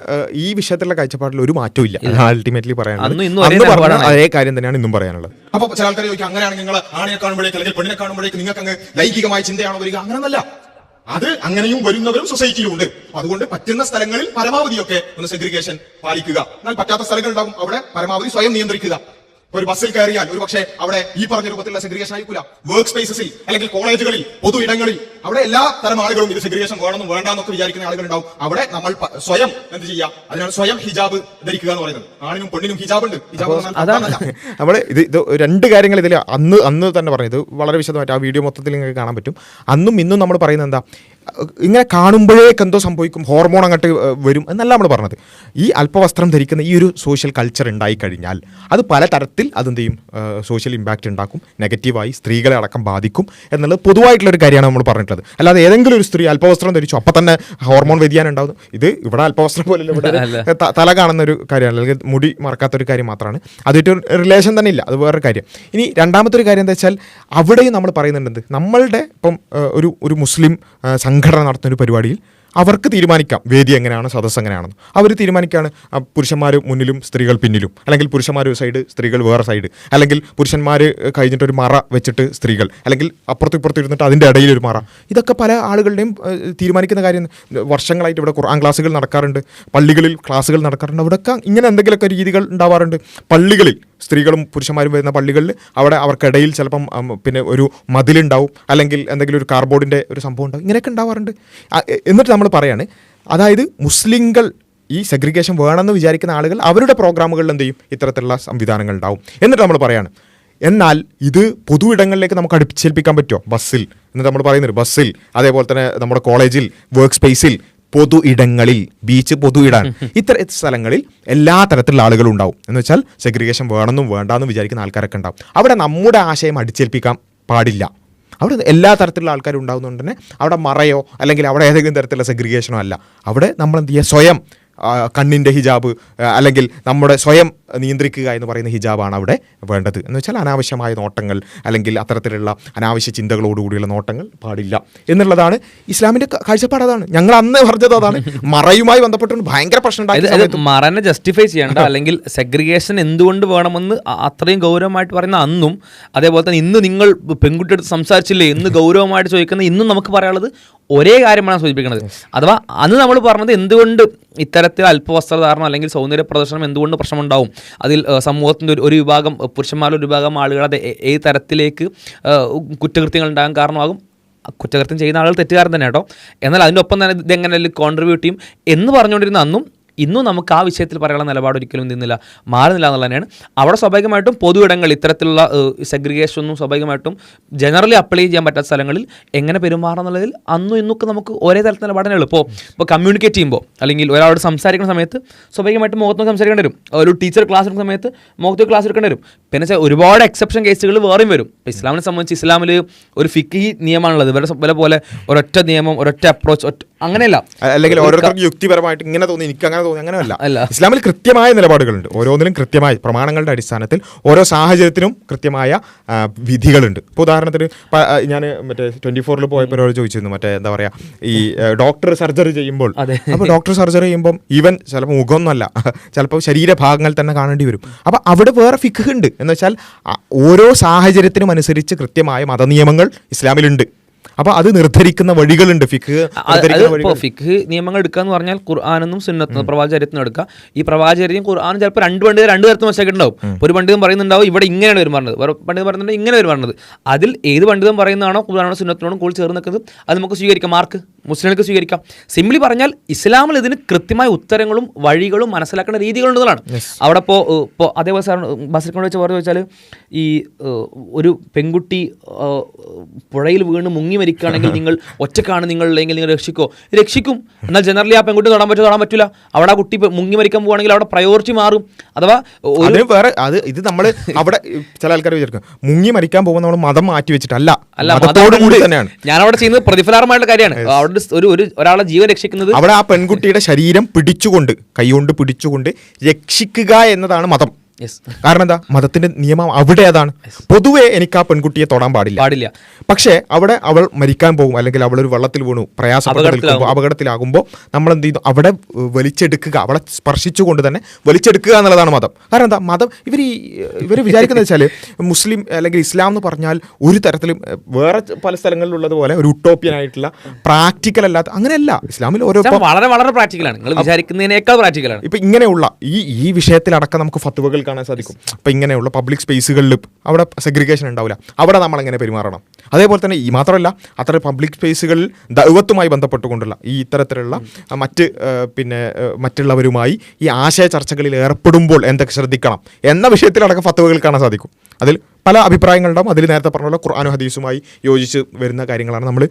ഈ വിഷയത്തിലുള്ള കാഴ്ചപ്പാടിൽ ഒരു മാറ്റവും ഇല്ല. അൾട്ടിമേറ്റ്ലി പറയാനുള്ളത് അതേ കാര്യം തന്നെയാണ് ഇന്നും പറയാനുള്ളത്. അപ്പോൾ ചില ആൾക്കാർ ചോദിക്കും, അങ്ങനെയാണെങ്കിൽ നിങ്ങൾ ആണിനെ കാണുമ്പോഴേക്ക് അല്ലെങ്കിൽ പെണ്ണിനെ കാണുമ്പോഴേക്ക് നിങ്ങൾക്ക് അങ്ങ് ലൈംഗികമായ ചിന്തയാണോ വരിക? അങ്ങനെയൊന്നല്ല. അത് അങ്ങനെയും വരുന്നവരും സൊസൈറ്റിയിലുണ്ട്. അതുകൊണ്ട് പറ്റുന്ന സ്ഥലങ്ങളിൽ പരമാവധിയൊക്കെ ഒന്ന് സെഗ്രിഗേഷൻ പാലിക്കുക. എന്നാൽ പറ്റാത്ത സ്ഥലങ്ങൾ ഉണ്ടാകും, അവിടെ പരമാവധി സ്വയം നിയന്ത്രിക്കുക. ഒരു ബസ്സിൽ കയറിയാൽ ഒരു പക്ഷേ അവിടെ ഈ പറഞ്ഞ രൂപത്തിലുള്ള സെഗ്രിഗേഷൻ ആയിരിക്കില്ല. വർക്ക് സ്പേസസിൽ അല്ലെങ്കിൽ കോളേജുകളിൽ, പൊതു ഇടങ്ങളിൽ, അവിടെ എല്ലാ തരം ആളുകളും ഇത് സെഗ്രിഗേഷൻ വേണമെന്നും വേണ്ടാന്നൊക്കെ വിചാരിക്കുന്ന ആളുകളുണ്ടാവും. അവിടെ നമ്മൾ സ്വയം എന്ത് ചെയ്യാം, അതിനാണ് സ്വയം ഹിജാബ് ധരിക്കുക എന്ന് പറയുന്നത്. ആണിനും പെണ്ണിനും ഹിജാബ് ഉണ്ട്. നമ്മൾ ഇത് രണ്ട് കാര്യങ്ങൾ ഇതിൽ അന്ന് തന്നെ പറഞ്ഞത് വളരെ വിശദമായിട്ട് ആ വീഡിയോ മൊത്തത്തിൽ നിങ്ങൾക്ക് കാണാൻ പറ്റും. അന്നും ഇന്നും നമ്മൾ പറയുന്നത് എന്താ, ഇങ്ങനെ കാണുമ്പോഴേക്ക് എന്തോ സംഭവിക്കും, ഹോർമോൺ അങ്ങോട്ട് വരും എന്നല്ല നമ്മൾ പറഞ്ഞത്. ഈ അല്പവസ്ത്രം ധരിക്കുന്ന ഈ ഒരു സോഷ്യൽ കൾച്ചർ ഉണ്ടായിക്കഴിഞ്ഞാൽ അത് പലതരത്തിൽ അതെന്ത് ചെയ്യും, സോഷ്യൽ ഇമ്പാക്റ്റ് ഉണ്ടാക്കും, നെഗറ്റീവായി സ്ത്രീകളെ അടക്കം ബാധിക്കും എന്നുള്ളത് പൊതുവായിട്ടുള്ളൊരു കാര്യമാണ് നമ്മൾ പറഞ്ഞിട്ടുള്ളത്. അല്ലാതെ ഏതെങ്കിലും ഒരു സ്ത്രീ അല്പവസ്ത്രം ധരിച്ചു അപ്പം തന്നെ ഹോർമോൺ വ്യതിയാനം ഉണ്ടാകുന്നു, ഇത് ഇവിടെ അല്പവസ്ത്രം പോലെയല്ല, ഇവിടെ തല കാണുന്ന ഒരു കാര്യമാണ്, അല്ലെങ്കിൽ മുടി മറക്കാത്തൊരു കാര്യം മാത്രമാണ്. അതൊരു റിലേഷൻ തന്നെ ഇല്ല, അത് വേറൊരു കാര്യം. ഇനി രണ്ടാമത്തെ ഒരു കാര്യം എന്താ വെച്ചാൽ അവിടെയും നമ്മൾ പറയുന്നുണ്ട്, നമ്മളുടെ ഇപ്പം ഒരു മുസ്ലിം സംഘടന നടത്തുന്ന ഒരു പരിപാടിയിൽ അവർക്ക് തീരുമാനിക്കാം വേദി എങ്ങനെയാണ്, സദസ്സ് എങ്ങനെയാണെന്ന്. അവർ തീരുമാനിക്കുകയാണ് പുരുഷന്മാർ മുന്നിലും സ്ത്രീകൾ പിന്നിലും, അല്ലെങ്കിൽ പുരുഷന്മാർ ഒരു സൈഡ് സ്ത്രീകൾ വേറെ സൈഡ്, അല്ലെങ്കിൽ പുരുഷന്മാർ കഴിഞ്ഞിട്ടൊരു മറ വെച്ചിട്ട് സ്ത്രീകൾ, അല്ലെങ്കിൽ അപ്പുറത്തും ഇപ്പുറത്തും ഇരുന്നിട്ട് അതിൻ്റെ ഇടയിലൊരു മറ. ഇതൊക്കെ പല ആളുകളുടെയും തീരുമാനിക്കുന്ന കാര്യം. വർഷങ്ങളായിട്ട് ഇവിടെ ഖുർആൻ ക്ലാസ്സുകൾ നടക്കാറുണ്ട്, പള്ളികളിൽ ക്ലാസ്സുകൾ നടക്കാറുണ്ട്, അവിടെയൊക്കെ ഇങ്ങനെ എന്തെങ്കിലുമൊക്കെ രീതികൾ ഉണ്ടാവാറുണ്ട്. പള്ളികളിൽ സ്ത്രീകളും പുരുഷന്മാരും വരുന്ന പള്ളികളിൽ അവിടെ അവർക്കിടയിൽ ചിലപ്പം പിന്നെ ഒരു മതിലുണ്ടാവും, അല്ലെങ്കിൽ എന്തെങ്കിലും ഒരു കാർഡ്ബോർഡിൻ്റെ ഒരു സംഭവം ഉണ്ടാവും, ഇങ്ങനെയൊക്കെ ഉണ്ടാവാറുണ്ട്. എന്നിട്ട് നമ്മൾ പറയാണ്, അതായത് മുസ്ലിങ്ങൾ ഈ സെഗ്രിഗേഷൻ വേണമെന്ന് വിചാരിക്കുന്ന ആളുകൾ അവരുടെ പ്രോഗ്രാമുകളിൽ എന്ത് ചെയ്യും, ഇത്തരത്തിലുള്ള സംവിധാനങ്ങൾ ഉണ്ടാവും. എന്നിട്ട് നമ്മൾ പറയാണ്, എന്നാൽ ഇത് പൊതു ഇടങ്ങളിലേക്ക് നമുക്ക് അടുപ്പിച്ചേൽപ്പിക്കാൻ പറ്റുമോ? ബസ്സിൽ, എന്നിട്ട് നമ്മൾ പറയുന്നത് ബസ്സിൽ, അതേപോലെ തന്നെ നമ്മുടെ കോളേജിൽ, വർക്ക് സ്പേസിൽ, പൊതു ഇടങ്ങളിൽ, ബീച്ച് പൊതു ഇടാൻ, ഇത്തരം സ്ഥലങ്ങളിൽ എല്ലാ തരത്തിലുള്ള ആളുകളും ഉണ്ടാവും. എന്ന് വെച്ചാൽ സെഗ്രിഗേഷൻ വേണമെന്നും വേണ്ടാന്നും വിചാരിക്കുന്ന ആൾക്കാരൊക്കെ ഉണ്ടാവും. അവിടെ നമ്മുടെ ആശയം അടിച്ചേൽപ്പിക്കാൻ പാടില്ല. അവിടെ എല്ലാ തരത്തിലുള്ള ആൾക്കാരും ഉണ്ടാകുന്നതുകൊണ്ട് തന്നെ അവിടെ മറയോ അല്ലെങ്കിൽ അവിടെ ഏതെങ്കിലും തരത്തിലുള്ള സെഗ്രിഗേഷനോ അല്ല. അവിടെ നമ്മൾ എന്ത് ചെയ്യുക, സ്വയം കണ്ണിൻ്റെ ഹിജാബ് അല്ലെങ്കിൽ നമ്മുടെ സ്വയം നിയന്ത്രിക്കുക എന്ന് പറയുന്ന ഹിജാബാണ് അവിടെ വേണ്ടത്. എന്ന് വെച്ചാൽ അനാവശ്യമായ നോട്ടങ്ങൾ അല്ലെങ്കിൽ അത്തരത്തിലുള്ള അനാവശ്യ ചിന്തകളോടുകൂടിയുള്ള നോട്ടങ്ങൾ പാടില്ല എന്നുള്ളതാണ് ഇസ്ലാമിൻ്റെ കാഴ്ചപ്പാട്. അതാണ് ഞങ്ങൾ അന്ന് പറഞ്ഞത്, അതാണ് മറയുമായി ബന്ധപ്പെട്ട് ഭയങ്കര പ്രശ്നം ഉണ്ടായി. മറനെ ജസ്റ്റിഫൈ ചെയ്യേണ്ട അല്ലെങ്കിൽ സെഗ്രിഗേഷൻ എന്തുകൊണ്ട് വേണമെന്ന് അത്രയും ഗൗരവമായിട്ട് പറയുന്ന അന്നും, അതേപോലെ തന്നെ ഇന്ന് നിങ്ങൾ പെൺകുട്ടിയുടെ സംസാരിച്ചില്ലേ എന്ന് ഗൗരവമായിട്ട് ചോദിക്കുന്നത് ഇന്നും നമുക്ക് പറയാനുള്ളത് ഒരേ കാര്യമാണ് സൂചിപ്പിക്കുന്നത്. അഥവാ അന്ന് നമ്മൾ പറഞ്ഞത് എന്തുകൊണ്ട് ഇത്തരത്തിൽ അല്പവസ്ത്രധാരണം അല്ലെങ്കിൽ സൗന്ദര്യ പ്രദർശനം എന്തുകൊണ്ട് പ്രശ്നമുണ്ടാവും, അതിൽ സമൂഹത്തിൻ്റെ ഒരു വിഭാഗം പുരുഷന്മാരുടെ ഒരു വിഭാഗം ആളുകൾ അത് ഏത് തരത്തിലേക്ക് കുറ്റകൃത്യങ്ങൾ ഉണ്ടാകാൻ കാരണമാകും. കുറ്റകൃത്യം ചെയ്യുന്ന ആളുകൾ തെറ്റുകാരൻ തന്നെ കേട്ടോ, എന്നാൽ അതിൻ്റെ ഒപ്പം തന്നെ ഇതെങ്ങനെ കോൺട്രിബ്യൂട്ട് ചെയ്യും എന്ന് പറഞ്ഞുകൊണ്ടിരുന്ന അന്നും ഇന്നും നമുക്ക് ആ വിഷയത്തിൽ പറയാനുള്ള നിലപാട് ഒരിക്കലും നിന്നില്ല, മാറുന്നില്ല എന്നുള്ളത് തന്നെയാണ്. അവിടെ സ്വാഭാവികമായിട്ടും പൊതു ഇടങ്ങൾ ഇത്തരത്തിലുള്ള സെഗ്രിഗേഷനൊന്നും സ്വാഭാവികമായിട്ടും ജനറലി അപ്ലൈ ചെയ്യാൻ പറ്റാത്ത സ്ഥലങ്ങളിൽ എങ്ങനെ പെരുമാറണം എന്നുള്ളതിൽ അന്നും ഇന്നൊക്കെ നമുക്ക് ഒരേ തരത്തിൽ നിലപാടിനെ എളുപ്പം. ഇപ്പോൾ കമ്മ്യൂണിക്കേറ്റ് ചെയ്യുമ്പോൾ അല്ലെങ്കിൽ ഒരാളോട് സംസാരിക്കുന്ന സമയത്ത് സ്വാഭാവികമായിട്ടും മുഖത്ത് സംസാരിക്കേണ്ടി വരും. ഒരു ടീച്ചർ ക്ലാസ് എടുക്കുന്ന സമയത്ത് മുഖത്ത് ക്ലാസ് എടുക്കേണ്ടി വരും. പിന്നെ ഒരുപാട് എക്സെപ്ഷൻ കേസുകൾ വേറെയും വരും. ഇപ്പോൾ ഇസ്ലാമിനെ സംബന്ധിച്ച് ഇസ്ലാമിൽ ഒരു ഫിഖി നിയമമാണുള്ളത്. ഇവരെ പോലെ ഒരൊറ്റ നിയമം, ഒരൊറ്റ അപ്രോച്ച്, അങ്ങനെയല്ല. അല്ലെങ്കിൽ ഓരോരുത്തർക്ക് യുക്തിപരമായിട്ട് ഇങ്ങനെ തോന്നി, എനിക്ക് അങ്ങനെ തോന്നി, അങ്ങനെയല്ല. ഇസ്ലാമിൽ കൃത്യമായ നിലപാടുകളുണ്ട്. ഓരോന്നിലും കൃത്യമായ പ്രമാണങ്ങളുടെ അടിസ്ഥാനത്തിൽ ഓരോ സാഹചര്യത്തിനും കൃത്യമായ വിധികളുണ്ട്. ഇപ്പോൾ ഉദാഹരണത്തിന് ഞാൻ മറ്റേ 24 പോയപ്പോൾ ചോദിച്ചിരുന്നു, മറ്റേ എന്താ പറയുക, ഈ ഡോക്ടർ സർജറി ചെയ്യുമ്പോൾ, അപ്പോൾ ഡോക്ടർ സർജറി ചെയ്യുമ്പം ഈവൻ ചിലപ്പോൾ മുഖമൊന്നുമല്ല, ചിലപ്പോൾ ശരീരഭാഗങ്ങൾ തന്നെ കാണേണ്ടി വരും. അപ്പോൾ അവിടെ വേറെ ഫിഖ് ഉണ്ട്. എന്ന് വെച്ചാൽ ഓരോ സാഹചര്യത്തിനും അനുസരിച്ച് കൃത്യമായ മതനിയമങ്ങൾ ഇസ്ലാമിലുണ്ട്. അപ്പോൾ അത് നിർദ്ധരിക്കുന്ന വഴികളുണ്ട്. ഫിഖ് നിയമങ്ങൾ എടുക്കുക എന്ന് പറഞ്ഞാൽ ഖുർആാനെന്നും സുന്നത്തും പ്രവാചകരെന്നും എടുക്കുക. ഈ പ്രവാചകരെയും ഖുർആാനും ചിലപ്പോൾ രണ്ട് തരത്തിൽ മനസ്സിലാക്കിയിട്ടുണ്ടാവും. ഒരു പണ്ഡിതം പറയുന്നുണ്ടാവും ഇവിടെ ഇങ്ങനെയാണ് പെരുമാറുന്നത്, വേറെ പണ്ഡിതം പറയുന്നുണ്ട് ഇങ്ങനെ പെരുമാറുന്നത്. അതിൽ ഏത് പണ്ഡിതം പറയുന്നതാണോ ഖുർആാനോ സുന്നത്തിനോടും കൂടുതൽ ചേർന്ന് നിൽക്കുന്നത് അത് നമുക്ക് സ്വീകരിക്കാം. മാർക്ക് മുസ്ലിങ്ങൾക്ക് സ്വീകരിക്കാം. സിംപ്ലി പറഞ്ഞാൽ ഇസ്ലാമിൽ ഇതിന് കൃത്യമായ ഉത്തരങ്ങളും വഴികളും മനസ്സിലാക്കേണ്ട രീതികളുള്ളതാണ്. അവിടെ ഇപ്പോൾ അതേപോലെ സാർ ബസിറിനോട് വെച്ച് പറഞ്ഞു വെച്ചാൽ, ഈ ഒരു പെൺകുട്ടി പുഴയിൽ വീണ് മുങ്ങി മരിക്കുകയാണെങ്കിൽ നിങ്ങൾ ഒറ്റക്കാണ് നിങ്ങൾ, അല്ലെങ്കിൽ നിങ്ങൾ രക്ഷിക്കും. എന്നാൽ ജനറലി ആ പെൺകുട്ടി തൊടാൻ പറ്റില്ല. അവിടെ ആ കുട്ടി മുങ്ങി മരിക്കാൻ പോവുകയാണെങ്കിൽ അവിടെ പ്രയോറിറ്റി മാറും. അഥവാ വേറെ ഇത് നമ്മൾ അവിടെ ചില ആൾക്കാർ വിചാരിക്കും മുങ്ങി മരിക്കാൻ പോകുമ്പോൾ നമ്മൾ മതം മാറ്റി വെച്ചിട്ടല്ല, തന്നെയാണ് ഞാനവിടെ ചെയ്യുന്നത് പ്രതിഫലാർഹമായിട്ടുള്ള കാര്യമാണ്. അവിടെ ഒരാളെ ജീവൻ രക്ഷിക്കുന്നത്, അവിടെ ആ പെൺകുട്ടിയുടെ ശരീരം പിടിച്ചുകൊണ്ട്, കൈകൊണ്ട് പിടിച്ചുകൊണ്ട് രക്ഷിക്കുക എന്നതാണ് മതം. കാരണം എന്താ, മതത്തിന്റെ നിയമം അവിടെ അതാണ്. പൊതുവെ എനിക്ക് ആ പെൺകുട്ടിയെ തൊടാൻ പാടില്ല. പക്ഷേ അവിടെ അവൾ മരിക്കാൻ പോകും, അല്ലെങ്കിൽ അവൾ ഒരു വെള്ളത്തിൽ വീണു പ്രയാസപ്പെട്ട് അപകടത്തിലാകുമ്പോൾ നമ്മൾ എന്ത് ചെയ്യുന്നു, അവിടെ വലിച്ചെടുക്കുക, അവളെ സ്പർശിച്ചുകൊണ്ട് തന്നെ വലിച്ചെടുക്കുക എന്നുള്ളതാണ് മതം. കാരണം എന്താ, മതം ഇവർ വിചാരിക്കുന്നത് വെച്ചാൽ മുസ്ലിം അല്ലെങ്കിൽ ഇസ്ലാം എന്ന് പറഞ്ഞാൽ ഒരു തരത്തിലും വേറെ പല സ്ഥലങ്ങളിലുള്ളതുപോലെ ഒരു ഉട്ടോപ്യൻ ആയിട്ടുള്ള പ്രാക്ടിക്കൽ അല്ലാത്ത, അങ്ങനെയല്ല. ഇസ്ലാമിൽ ഓരോ വളരെ വളരെ പ്രാക്ടിക്കലാണ്, നിങ്ങൾ വിചാരിക്കുന്നതിനേക്കാൾ പ്രാക്ടിക്കലാണ്. ഇപ്പം ഇങ്ങനെയുള്ള ഈ വിഷയത്തിലടക്കം നമുക്ക് ഫത്വകൾ കാണാൻ സാധിക്കും. അപ്പം ഇങ്ങനെയുള്ള പബ്ലിക് സ്പേസുകളിൽ അവിടെ സെഗ്രിഗേഷൻ ഉണ്ടാവില്ല, അവിടെ നമ്മളെങ്ങനെ പെരുമാറണം. അതേപോലെ തന്നെ ഈ മാത്രമല്ല, അത്ര പബ്ലിക് സ്പേസുകളിൽ ദൗത്യവുമായി ബന്ധപ്പെട്ടുകൊണ്ടുള്ള ഈ ഇത്തരത്തിലുള്ള മറ്റുള്ളവരുമായി ഈ ആശയ ചർച്ചകളിൽ ഏർപ്പെടുമ്പോൾ എന്തൊക്കെ ശ്രദ്ധിക്കണം എന്ന വിഷയത്തിലടക്കം ഫത്വകൾ കാണാൻ സാധിക്കും. അതിൽ പല അഭിപ്രായങ്ങളുണ്ടാവും. അതിൽ നേരത്തെ പറഞ്ഞ പോലെ ഖുർആനും ഹദീസുമായി യോജിച്ച് വരുന്ന കാര്യങ്ങളാണ് നമ്മൾ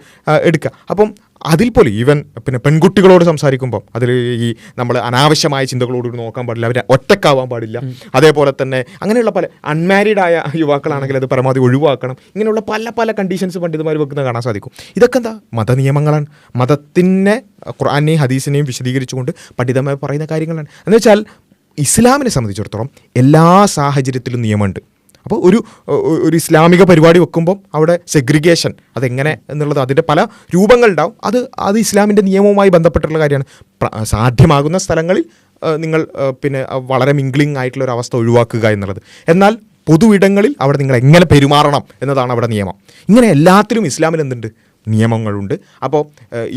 എടുക്കുക. അപ്പം അതിൽ പോലും ഈവൻ പിന്നെ പെൺകുട്ടികളോട് സംസാരിക്കുമ്പോൾ അതിൽ ഈ നമ്മൾ അനാവശ്യമായ ചിന്തകളോട് നോക്കാൻ പാടില്ല, അവർ ഒറ്റക്കാവാൻ പാടില്ല. അതേപോലെ തന്നെ അങ്ങനെയുള്ള പല അൺമാരീഡ് ആയ യുവാക്കളാണെങ്കിൽ അത് പരമാവധി ഒഴിവാക്കണം. ഇങ്ങനെയുള്ള പല പല കണ്ടീഷൻസ് പണ്ഡിതന്മാർ വെക്കുന്നത് കാണാൻ സാധിക്കും. ഇതൊക്കെ എന്താ മതനിയമങ്ങളാണ്, മതത്തിനെ ഖുർആനെയും ഹദീസിനെയും വിശദീകരിച്ചുകൊണ്ട് പണ്ഡിതന്മാർ പറയുന്ന കാര്യങ്ങളാണ്. എന്ന് വെച്ചാൽ ഇസ്ലാമിനെ സംബന്ധിച്ചിടത്തോളം എല്ലാ സാഹചര്യത്തിലും നിയമമുണ്ട്. അപ്പോൾ ഒരു ഇസ്ലാമിക പരിപാടി വെക്കുമ്പം അവിടെ സെഗ്രിഗേഷൻ അതെങ്ങനെ എന്നുള്ളത് അതിൻ്റെ പല രൂപങ്ങളുണ്ടാവും. അത് ഇസ്ലാമിൻ്റെ നിയമവുമായി ബന്ധപ്പെട്ടുള്ള കാര്യമാണ്. സാധ്യമാകുന്ന സ്ഥലങ്ങളിൽ നിങ്ങൾ പിന്നെ വളരെ മിംഗ്ലിംഗ് ആയിട്ടുള്ള ഒരു അവസ്ഥ ഒഴിവാക്കുക എന്നുള്ളത്. എന്നാൽ പൊതു ഇടങ്ങളിൽ അവിടെ നിങ്ങൾ എങ്ങനെ പെരുമാറണം എന്നതാണ് അവിടെ നിയമം. ഇങ്ങനെ എല്ലാത്തിലും ഇസ്ലാമിൽ എന്തുണ്ട്, നിയമങ്ങളുണ്ട്. അപ്പോൾ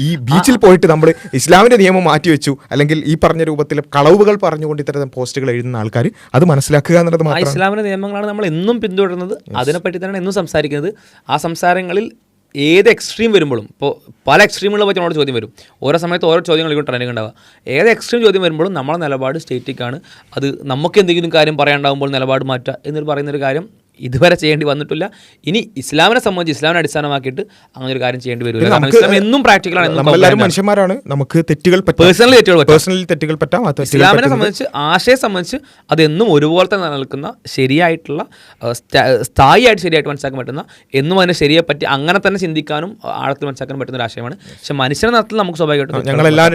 ഈ ബീച്ചിൽ പോയിട്ട് നമ്മൾ ഇസ്ലാമിൻ്റെ നിയമം മാറ്റിവെച്ചു അല്ലെങ്കിൽ ഈ പറഞ്ഞ രൂപത്തിൽ കളവുകൾ പറഞ്ഞുകൊണ്ട് ഇത്തരം പോസ്റ്റുകൾ എഴുതുന്ന ആൾക്കാർ അത് മനസ്സിലാക്കുക എന്നുള്ളത് മാത്രമാണ്. ഇസ്ലാമിൻ്റെ നിയമങ്ങളാണ് നമ്മൾ എന്നും പിന്തുടരുന്നത്, അതിനെപ്പറ്റി തന്നെ എന്നും സംസാരിക്കുന്നത്. ആ സംസാരങ്ങളിൽ ഏത് എക്സ്ട്രീം വരുമ്പോഴും, ഇപ്പോൾ പല എക്സ്ട്രീമുകളെ പറ്റി നമ്മളോട് ചോദ്യം വരും, ഓരോ സമയത്ത് ഓരോ ചോദ്യങ്ങൾ ട്രെൻഡിങ് ഉണ്ടാവുക. ഏത് എക്സ്ട്രീം ചോദ്യം വരുമ്പോഴും നമ്മളെ നിലപാട് സ്റ്റേറ്റിക്കാണ്. അത് നമുക്ക് എന്തെങ്കിലും കാര്യം പറയാണ്ടാവുമ്പോൾ നിലപാട് മാറ്റുക എന്നൊരു പറയുന്നൊരു കാര്യം ഇതുവരെ ചെയ്യേണ്ടി വന്നിട്ടില്ല. ഇനി ഇസ്ലാമിനെ സംബന്ധിച്ച് ഇസ്ലാമിനെ അടിസ്ഥാനമാക്കിയിട്ട് അങ്ങനെ ഒരു കാര്യം ചെയ്യേണ്ടി വരും. ഇസ്ലാം എന്നും പ്രാക്ടിക്കലാണ്. നമ്മളെല്ലാവരും മനുഷ്യന്മാരാണ്, നമുക്ക് തെറ്റുകൾ പേഴ്സണലി തെറ്റുകൾ പറ്റാം. ഇസ്ലാമിനെ സംബന്ധിച്ച് ആശയെ സംബന്ധിച്ച് അതെന്നും ഒരുപോലെ തന്നെ നിലനിൽക്കുന്ന ശരിയായിട്ടുള്ള സ്ഥായിയായിട്ട് ശരിയായിട്ട് മനസ്സിലാക്കാൻ പറ്റുന്ന, എന്നും അതിനെ ശരിയെ പറ്റി അങ്ങനെ തന്നെ ചിന്തിക്കാനും ആഴത്തിൽ മനസ്സിലാക്കാൻ പറ്റുന്ന ഒരു ആശയമാണ്. പക്ഷെ മനുഷ്യനെ നടത്തിൽ നമുക്ക് സ്വാഭാവികമായിട്ടും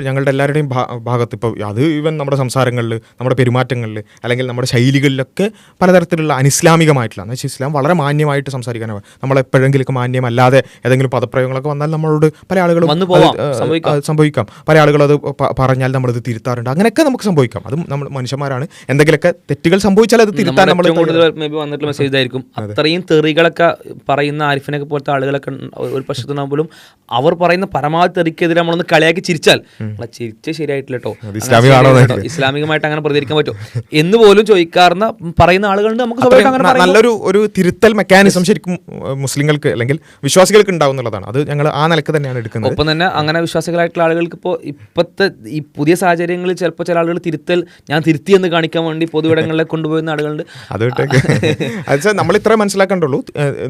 ഞങ്ങളുടെ എല്ലാവരുടെയും ഭാഗത്ത് ഇപ്പോൾ അത് ഈവൻ നമ്മുടെ സംസാരങ്ങളിൽ, നമ്മുടെ പെരുമാറ്റങ്ങളിൽ അല്ലെങ്കിൽ നമ്മുടെ ശൈലികളിലൊക്കെ പലതരത്തിലുള്ള അനിസ്ലാമികമായിട്ടുള്ള ഇസ്ലാം വളരെ മാന്യമായിട്ട് സംസാരിക്കാനാണ്. നമ്മളെപ്പോഴെങ്കിലും മാന്യമല്ലാതെ ഏതെങ്കിലും പദപ്രയോഗങ്ങളൊക്കെ വന്നാൽ നമ്മളോട് പല ആളുകളും സംഭവിക്കാം. പല ആളുകളും അത് പറഞ്ഞാൽ നമ്മളത് തിരുത്താറുണ്ട്. അങ്ങനെയൊക്കെ നമുക്ക് സംഭവിക്കാം. അതും നമ്മൾ മനുഷ്യന്മാരാണ്. എന്തെങ്കിലുമൊക്കെ തെറ്റുകൾ സംഭവിച്ചാൽ അത് തിരുത്താൻ നമ്മൾ വന്നിട്ടുള്ള മെസ്സേജ് ആയിരിക്കും. അത്രയും തെറികളൊക്കെ പറയുന്ന ആരിഫിനൊക്കെ പോലത്തെ ആളുകളൊക്കെ ഒരു പക്ഷത്തുണ്ടാകും പോലും അവർ പറയുന്ന പരമാവധി തെറിക്കെതിരെ നമ്മളൊന്ന് കളിയാക്കി ചിരിച്ചാൽ ചിരിച്ച ശരിയായിട്ടില്ല കേട്ടോ, ഇസ്ലാമികമായിട്ട് അങ്ങനെ പ്രതികരിക്കാൻ പറ്റുമോ എന്ന് പോലും ചോദിക്കാറുന്ന പറയുന്ന ആളുകളുണ്ട്. നമുക്ക് നല്ലൊരു തിരുത്തൽ മെക്കാനിസം ശരിക്കും മുസ്ലിങ്ങൾക്ക് അല്ലെങ്കിൽ വിശ്വാസികൾക്ക് ഉണ്ടാവുന്നുള്ളതാണ്. അത് ഞങ്ങൾ ആ നിലക്ക് തന്നെയാണ് എടുക്കുന്നത്. ഒപ്പം തന്നെ അങ്ങനെ വിശ്വാസികളായിട്ടുള്ള ആളുകൾക്ക് ഇപ്പോൾ ഇപ്പോഴത്തെ ഈ പുതിയ സാഹചര്യങ്ങളിൽ ചിലപ്പോൾ ചില ആളുകൾ ഞാൻ തിരുത്തി എന്ന് കാണിക്കാൻ വേണ്ടി പൊതുവിടങ്ങളിലേക്ക് കൊണ്ടുപോകുന്ന ആളുകളുണ്ട്. അത് നമ്മൾ ഇത്ര മനസ്സിലാക്കേണ്ടുള്ളൂ.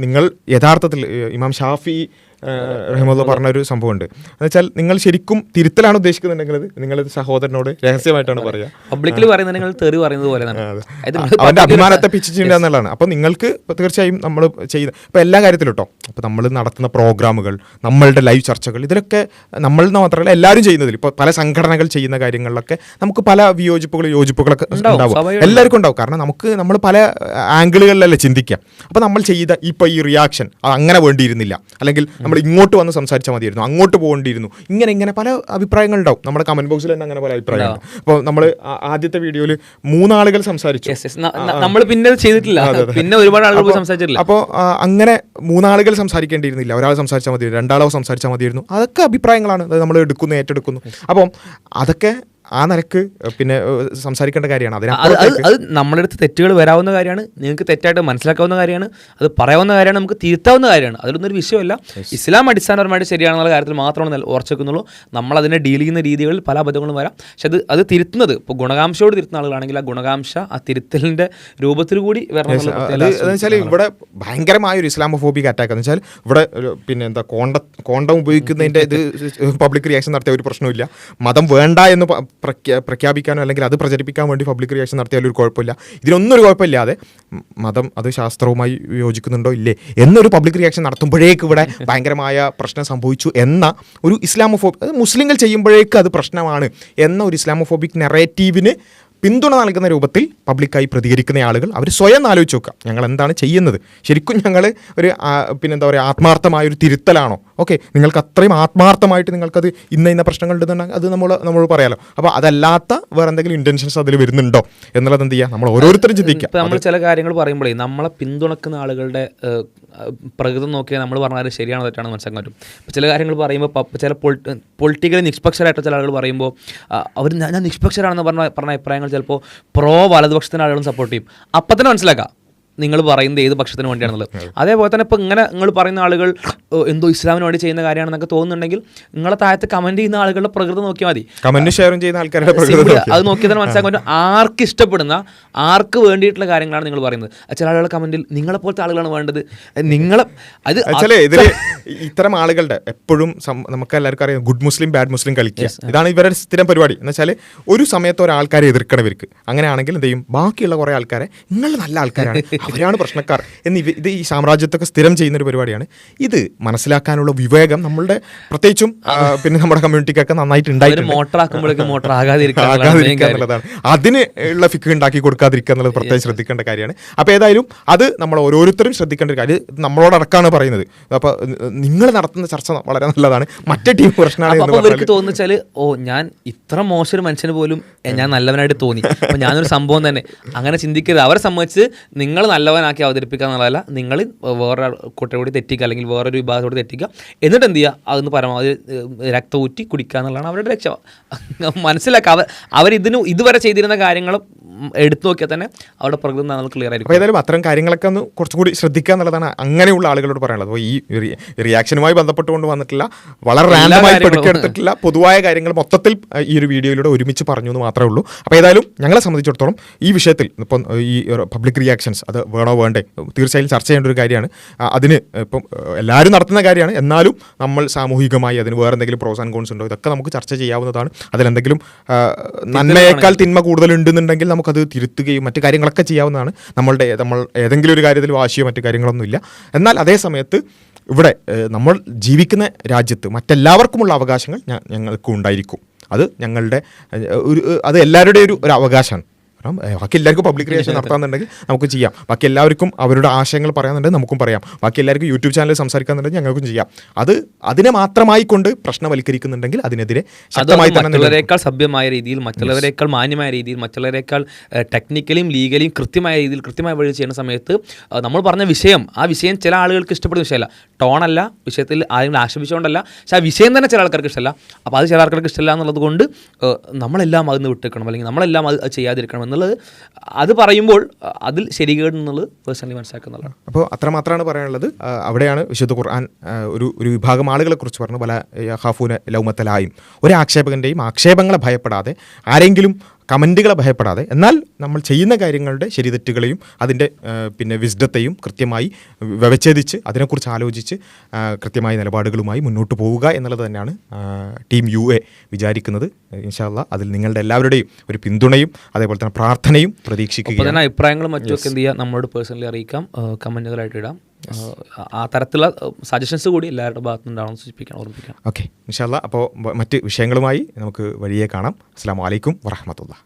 നിങ്ങൾ യഥാർത്ഥത്തിൽ ഇമാം ഷാഫി റഹിമഹുല്ലാ പറഞ്ഞൊരു സംഭവമുണ്ട്. എന്നുവെച്ചാൽ നിങ്ങൾ ശരിക്കും തിരുത്തലാണ് ഉദ്ദേശിക്കുന്നുണ്ടെങ്കിൽ നിങ്ങൾ സഹോദരനോട് രഹസ്യമായിട്ടാണ് പറയുക. പബ്ലിക്കിൽ പറയുന്നത് നിങ്ങൾ തെറി പറയുന്നത് പോലെ അവൻ്റെ അഭിമാനത്തെ പിച്ചിട്ടുണ്ട് എന്നുള്ളതാണ്. അപ്പോൾ നിങ്ങൾക്ക് തീർച്ചയായും നമ്മൾ ചെയ്യുന്ന ഇപ്പോൾ എല്ലാ കാര്യത്തിലും കേട്ടോ, ഇപ്പോൾ നമ്മൾ നടത്തുന്ന പ്രോഗ്രാമുകൾ, നമ്മളുടെ ലൈവ് ചർച്ചകൾ, ഇതിലൊക്കെ മാത്രമല്ല എല്ലാവരും ചെയ്യുന്നതിൽ ഇപ്പോൾ പല സംഘടനകൾ ചെയ്യുന്ന കാര്യങ്ങളിലൊക്കെ നമുക്ക് പല യോജിപ്പുകളൊക്കെ ഉണ്ടാവും. എല്ലാവർക്കും ഉണ്ടാവും. കാരണം നമ്മൾ പല ആംഗിളുകളിലല്ലേ ചിന്തിക്കാം. അപ്പോൾ നമ്മൾ ചെയ്ത ഇപ്പോൾ ഈ റിയാക്ഷൻ അത് അങ്ങനെ വേണ്ടിയിരുന്നില്ല, അല്ലെങ്കിൽ നമ്മൾ ഇങ്ങോട്ട് വന്ന് സംസാരിച്ചാൽ മതിയായിരുന്നു, അങ്ങോട്ട് പോകേണ്ടിയിരുന്നു, ഇങ്ങനെ പല അഭിപ്രായങ്ങളുണ്ടാവും. നമ്മുടെ കമന്റ് ബോക്സിൽ തന്നെ അങ്ങനെ പല അഭിപ്രായങ്ങൾ. അപ്പോൾ നമ്മൾ ആദ്യത്തെ വീഡിയോയിൽ 3 ആളുകൾ സംസാരിച്ചു, നമ്മൾ പിന്നെ ചെയ്തിട്ടില്ല, പിന്നെ ഒരുപാട് ആളുകൾ സംസാരിച്ചിട്ടില്ല. അപ്പോൾ അങ്ങനെ 3 ആളുകൾ സംസാരിക്കേണ്ടിയിരുന്നില്ല, ഒരാൾ സംസാരിച്ചാൽ മതിയായിരുന്നു, 2 ആളോ സംസാരിച്ചാൽ മതിയായിരുന്നു. അതൊക്കെ അഭിപ്രായങ്ങളാണ്, അത് നമ്മൾ ഏറ്റെടുക്കുന്നു. അപ്പം അതൊക്കെ ആ നിലക്ക് പിന്നെ സംസാരിക്കേണ്ട കാര്യമാണ്. അത് നമ്മുടെ അടുത്ത് തെറ്റുകൾ വരാവുന്ന കാര്യമാണ്, നിങ്ങൾക്ക് തെറ്റായിട്ട് മനസ്സിലാക്കാവുന്ന കാര്യമാണ്, അത് പറയാവുന്ന കാര്യമാണ്, നമുക്ക് തിരുത്താവുന്ന കാര്യമാണ്. അതിലൊന്നും ഒരു വിഷയമല്ല. ഇസ്ലാം അടിസ്ഥാനപരമായിട്ട് ശരിയാണെന്നുള്ള കാര്യത്തിൽ മാത്രമാണ് ഉറച്ചെക്കുന്നുള്ളൂ. നമ്മൾ അതിനെ ഡീൽ ചെയ്യുന്ന രീതികളിൽ പല അബദ്ധങ്ങളും വരാം. പക്ഷെ അത് തിരുത്തുന്നത് ഇപ്പോൾ ഗുണകാംക്ഷയോട് തിരുത്തുന്ന ആളുകളാണെങ്കിൽ ആ ഗുണകാംക്ഷ ആ തിരുത്തലിൻ്റെ രൂപത്തിൽ കൂടി വരണം. വെച്ചാൽ ഇവിടെ ഭയങ്കരമായൊരു ഇസ്ലാമോഫോബിക് അറ്റാക്ക് എന്ന് വെച്ചാൽ ഇവിടെ പിന്നെ എന്താ കോണ്ടം ഉപയോഗിക്കുന്നതിൻ്റെ ഇത് പബ്ലിക് റിയാക്ഷൻ നടത്തിയ ഒരു പ്രശ്നമില്ല. മതം വേണ്ട എന്ന് പ്രഖ്യാപിക്കാനോ അല്ലെങ്കിൽ അത് പ്രചരിപ്പിക്കാൻ വേണ്ടി പബ്ലിക് റിയാക്ഷൻ നടത്തിയാലും ഒരു കുഴപ്പമില്ല. ഇതിനൊന്നും ഒരു കുഴപ്പമില്ലാതെ മതം അത് ശാസ്ത്രവുമായി യോജിക്കുന്നുണ്ടോ ഇല്ലേ എന്നൊരു പബ്ലിക് റിയാക്ഷൻ നടത്തുമ്പോഴേക്ക് ഇവിടെ ഭയങ്കരമായ പ്രശ്നം സംഭവിച്ചു എന്ന ഒരു അത് മുസ്ലിങ്ങൾ ചെയ്യുമ്പോഴേക്ക് അത് പ്രശ്നമാണ് എന്ന ഒരു ഇസ്ലാമോഫോബിക് നെറേറ്റീവിന് പിന്തുണ നൽകുന്ന രൂപത്തിൽ പബ്ലിക്കായി പ്രതികരിക്കുന്ന ആളുകൾ അവർ സ്വയം ആലോചിച്ച് നോക്കുക, ഞങ്ങൾ എന്താണ് ചെയ്യുന്നത്, ശരിക്കും ഞങ്ങൾ ഒരു പിന്നെന്താ പറയുക ആത്മാർത്ഥമായൊരു തിരുത്തലാണോ? ഓക്കെ, നിങ്ങൾക്ക് അത്രയും ആത്മാർത്ഥമായിട്ട് നിങ്ങൾക്കത് ഇന്ന പ്രശ്നങ്ങൾ ഉണ്ടെന്നുണ്ടെങ്കിൽ അത് നമ്മൾ പറയാലോ. അപ്പോൾ അതല്ലാത്ത വേറെ എന്തെങ്കിലും ഇൻറ്റൻഷൻസ് അതിൽ വരുന്നുണ്ടോ എന്നുള്ളത് എന്ത് ചെയ്യുക, നമ്മൾ ഓരോരുത്തരും ചിന്തിക്കുക. നമ്മൾ ചില കാര്യങ്ങൾ പറയുമ്പോഴേ നമ്മളെ പിന്തുണക്കുന്ന ആളുകളുടെ പ്രകൃതം നോക്കിയാൽ നമ്മൾ പറഞ്ഞാൽ ശരിയാണോ തെറ്റാണോ മനസ്സിലാക്കാൻ പറ്റും. ഇപ്പോൾ ചില കാര്യങ്ങൾ പറയുമ്പോൾ ചില പൊളിറ്റിക്കലി നിഷ്പക്ഷരായിട്ട് ചില ആളുകൾ പറയുമ്പോൾ അവർ ഞാൻ നിഷ്പക്ഷരാണെന്ന് പറഞ്ഞ അഭിപ്രായങ്ങൾ ചിലപ്പോൾ വലതുപക്ഷത്തിന് ആളുകളും സപ്പോർട്ട് ചെയ്യും. അപ്പം തന്നെ മനസ്സിലാക്കാം നിങ്ങൾ പറയുന്നത് ഏത് പക്ഷത്തിന് വേണ്ടിയാണെന്നുള്ളത്. അതേപോലെ തന്നെ ഇപ്പോൾ ഇങ്ങനെ നിങ്ങൾ പറയുന്ന ആളുകൾ എന്തോ ഇസ്ലാമിന് വേണ്ടി ചെയ്യുന്ന കാര്യമാണെന്നൊക്കെ തോന്നുന്നുണ്ടെങ്കിൽ നിങ്ങളെ താഴത്ത് കമൻറ്റ് ചെയ്യുന്ന ആളുകളുടെ പ്രകൃതി നോക്കിയാൽ മതി. കമന്റ് ഷെയർ ചെയ്യുന്ന ആൾക്കാരുടെ അത് നോക്കിയാൽ തന്നെ മനസ്സിലാക്കാൻ പറ്റും ആർക്ക് ഇഷ്ടപ്പെടുന്ന ആർക്ക് വേണ്ടിയിട്ടുള്ള കാര്യങ്ങളാണ് നിങ്ങൾ പറയുന്നത്. ചില ആളുകളുടെ കമൻറ്റിൽ നിങ്ങളെ പോലത്തെ ആളുകളാണ് വേണ്ടത്, നിങ്ങളെ അത് ഇതിൽ ഇത്തരം ആളുകളുടെ എപ്പോഴും നമുക്ക് എല്ലാവർക്കും അറിയാം ഗുഡ് മുസ്ലിം ബാഡ് മുസ്ലിം കളിക്കുക, ഇതാണ് ഇവരുടെ സ്ഥിരം പരിപാടി. എന്ന് വെച്ചാൽ ഒരു സമയത്ത് ഒരാൾക്കാരെ എതിർക്കണം ഇവർക്ക്, അങ്ങനെയാണെങ്കിൽ എന്ത് ചെയ്യും ബാക്കിയുള്ള കുറേ ആൾക്കാരെ നിങ്ങൾ നല്ല ആൾക്കാരാണ് അവരാണ് പ്രശ്നക്കാർ എന്ന് ഇത് ഈ സാമ്രാജ്യത്തൊക്കെ സ്ഥിരം ചെയ്യുന്നൊരു പരിപാടിയാണ്. ഇത് മനസ്സിലാക്കാനുള്ള വിവേകം നമ്മളുടെ പ്രത്യേകിച്ചും പിന്നെ നമ്മുടെ കമ്മ്യൂണിറ്റിക്കൊക്കെ നന്നായിട്ട് ഉണ്ടായിട്ടുണ്ട്. മോട്ടർ ആകാതിരിക്കാന്നുള്ളതാണ്, അതിന് ഉള്ള ഫിക്ക് ഉണ്ടാക്കി കൊടുക്കാതിരിക്കുക എന്നുള്ളത് പ്രത്യേകം ശ്രദ്ധിക്കേണ്ട കാര്യമാണ്. അപ്പോൾ ഏതായാലും അത് നമ്മൾ ഓരോരുത്തരും ശ്രദ്ധിക്കേണ്ട ഒരു കാര്യം, നമ്മളോടടക്കമാണ് പറയുന്നത്. അപ്പോൾ നിങ്ങൾ നടത്തുന്ന ചർച്ച വളരെ നല്ലതാണ്, മറ്റേ ടീം പ്രശ്നമാണ്. അവർക്ക് തോന്നിച്ചാൽ ഞാൻ ഇത്ര മോശം ഒരു മനുഷ്യന് പോലും ഞാൻ നല്ലവനായിട്ട് തോന്നി, അപ്പോൾ ഞാനൊരു സംഭവം തന്നെ അങ്ങനെ ചിന്തിക്കരുത്. അവരെ സംബന്ധിച്ച് നിങ്ങൾ നല്ലവനാക്കി അവതരിപ്പിക്കുക എന്നുള്ളതല്ല, നിങ്ങൾ വേറെ കൂട്ടരോട് തെറ്റിക്കുക അല്ലെങ്കിൽ വേറൊരു വിഭാഗത്തോട് തെറ്റിക്കുക, എന്നിട്ട് എന്ത് ചെയ്യുക അതൊന്ന് പരമാവധി രക്തം ഊറ്റി കുടിക്കുക എന്നുള്ളതാണ് അവരുടെ ലക്ഷ്യം. മനസ്സിലാക്കുക അവരിതിന് ഇതുവരെ ചെയ്തിരുന്ന കാര്യങ്ങളും എടുത്തു നോക്കിയാൽ തന്നെ അവരുടെ പ്രകൃതി നമ്മൾ ക്ലിയർ ആയിരിക്കും. അപ്പോൾ ഏതായാലും അത്തരം കാര്യങ്ങളൊക്കെ ഒന്ന് കുറച്ചുകൂടി ശ്രദ്ധിക്കുക എന്നുള്ളതാണ് അങ്ങനെയുള്ള ആളുകളോട് പറയാനുള്ളത്. അപ്പോൾ ഈ റിയാക്ഷനുമായി ബന്ധപ്പെട്ടുകൊണ്ട് വന്നിട്ടില്ല, വളരെ റാൻഡമായി എടുത്തിട്ടില്ല, പൊതുവായ കാര്യങ്ങൾ മൊത്തത്തിൽ ഈ ഒരു വീഡിയോയിലൂടെ ഒരുമിച്ച് പറഞ്ഞു എന്ന് മാത്രമേ ഉള്ളൂ. അപ്പോൾ ഏതായാലും ഞങ്ങളെ സംബന്ധിച്ചിടത്തോളം ഈ വിഷയത്തിൽ ഇപ്പം ഈ പബ്ലിക് റിയാക്ഷൻസ് അത് വേണോ വേണ്ടേ തീർച്ചയായും ചർച്ച ചെയ്യേണ്ട ഒരു കാര്യമാണ്. അതിന് ഇപ്പം എല്ലാവരും നടത്തുന്ന കാര്യമാണ്, എന്നാലും നമ്മൾ സാമൂഹികമായി അതിന് വേറെ എന്തെങ്കിലും പ്രോസ് ആൻഡ് കോൺസ് ഉണ്ടോ ഇതൊക്കെ നമുക്ക് ചർച്ച ചെയ്യാവുന്നതാണ്. അതിലെന്തെങ്കിലും നന്മയേക്കാൾ തിന്മ കൂടുതലുണ്ടെന്നുണ്ടെങ്കിൽ നമുക്കത് തിരുത്തുകയും മറ്റു കാര്യങ്ങളൊക്കെ ചെയ്യാവുന്നതാണ്. നമ്മൾ ഏതെങ്കിലും ഒരു കാര്യത്തിൽ വാശിയോ മറ്റു കാര്യങ്ങളൊന്നുമില്ല. എന്നാൽ അതേ സമയത്ത് ഇവിടെ നമ്മൾ ജീവിക്കുന്ന രാജ്യത്ത് മറ്റെല്ലാവർക്കുമുള്ള അവകാശങ്ങൾ ഞങ്ങൾക്കും ഉണ്ടായിരിക്കും. അത് ഞങ്ങളുടെ അത് എല്ലാവരുടെയും ഒരു അവകാശമാണ്. കാരണം ബാക്കി എല്ലാവർക്കും പബ്ലിക് റിയാക്ഷൻ നടത്താന്നുണ്ടെങ്കിൽ നമുക്ക് ചെയ്യാം, ബാക്കി എല്ലാവർക്കും അവരുടെ ആശയങ്ങൾ പറയാന്നുണ്ടെങ്കിൽ നമുക്കും പറയാം, ബാക്കി എല്ലാവർക്കും യൂട്യൂബ് ചാനലിൽ സംസാരിക്കാന്നുണ്ടെങ്കിൽ ഞങ്ങൾക്കും ചെയ്യാം. അതിനെ മാത്രമായി കൊണ്ട് പ്രശ്നവൽക്കരിക്കുന്നുണ്ടെങ്കിൽ അതിനെതിരെ ശക്തമായി തന്നെ മറ്റുള്ളവരെക്കാൾ സഭ്യമായ രീതിയിൽ, മറ്റുള്ളവരെക്കാൾ മാന്യമായ രീതിയിൽ, മറ്റുള്ളവരെക്കാൾ ടെക്നിക്കലിയും ലീഗലിയും കൃത്യമായ രീതിയിൽ കൃത്യമായ വഴി ചെയ്യുന്ന സമയത്ത് നമ്മൾ പറഞ്ഞ വിഷയം, ആ വിഷയം ചില ആളുകൾക്ക് ഇഷ്ടപ്പെടുന്ന വിഷയമല്ല, ടോണല്ല, വിഷയത്തിൽ ആരെങ്കിലും ആക്ഷേപിച്ചുകൊണ്ടല്ല, പക്ഷേ ആ വിഷയം തന്നെ ചില ആൾക്കാർക്ക് ഇഷ്ടമല്ല. അപ്പോൾ അത് ചില ആൾക്കാർക്ക് ഇഷ്ടമല്ല എന്നുള്ളത് കൊണ്ട് നമ്മളെല്ലാം അതിന് വിട്ടേക്കണം അല്ലെങ്കിൽ നമ്മളെല്ലാം അത് ചെയ്യാതിരിക്കണം എന്നുള്ളത്, അത് പറയുമ്പോൾ അതിൽ ശരികേട് എന്നുള്ളത് പേഴ്സണലി മനസ്സിലാക്കുന്നതാണ്. അപ്പോൾ അത്രമാത്രമാണ് പറയാനുള്ളത്. അവിടെയാണ് വിശുദ്ധ ഖുർആൻ ഒരു വിഭാഗം ആളുകളെ കുറിച്ച് പറഞ്ഞു, പല യഖാഫൂന ലൗമത്തലായും, ഒരു ആക്ഷേപകൻ്റെയും ആക്ഷേപങ്ങളെ ഭയപ്പെടാതെ, ആരെങ്കിലും കമൻറ്റുകളെ ഭയപ്പെടാതെ, എന്നാൽ നമ്മൾ ചെയ്യുന്ന കാര്യങ്ങളുടെ ശരിതെറ്റുകളെയും അതിൻ്റെ പിന്നെ വിസ്ഡത്തെയും കൃത്യമായി വ്യവച്ഛേദിച്ച് അതിനെക്കുറിച്ച് ആലോചിച്ച് കൃത്യമായ നിലപാടുകളുമായി മുന്നോട്ട് പോവുക എന്നുള്ളത് തന്നെയാണ് ടീം UA വിചാരിക്കുന്നത്. ഇൻഷാ അല്ലാഹ് അതിൽ നിങ്ങളുടെ എല്ലാവരുടെയും ഒരു പിന്തുണയും അതേപോലെ തന്നെ പ്രാർത്ഥനയും പ്രതീക്ഷിക്കുകയാണ്. അഭിപ്രായങ്ങളും മറ്റുമൊക്കെ എന്ത് ചെയ്യുക, നമ്മളോട് പേഴ്സണലി അറിയിക്കാം, കമൻറ്റുകളായിട്ട് ഇടാം. ആ തരത്തിലുള്ള സജഷൻസ് കൂടി എല്ലാവരുടെ ഭാഗത്തു നിന്നുണ്ടാവണം സൂചിപ്പിക്കണം, ഓർമ്മിപ്പിക്കാം. ഓക്കെ, ഇൻഷാ അല്ലാഹ് അപ്പോൾ മറ്റ് വിഷയങ്ങളുമായി നമുക്ക് വഴിയെ കാണാം. അസ്സലാമു അലൈക്കും വറഹ്മത്തുള്ളാഹി.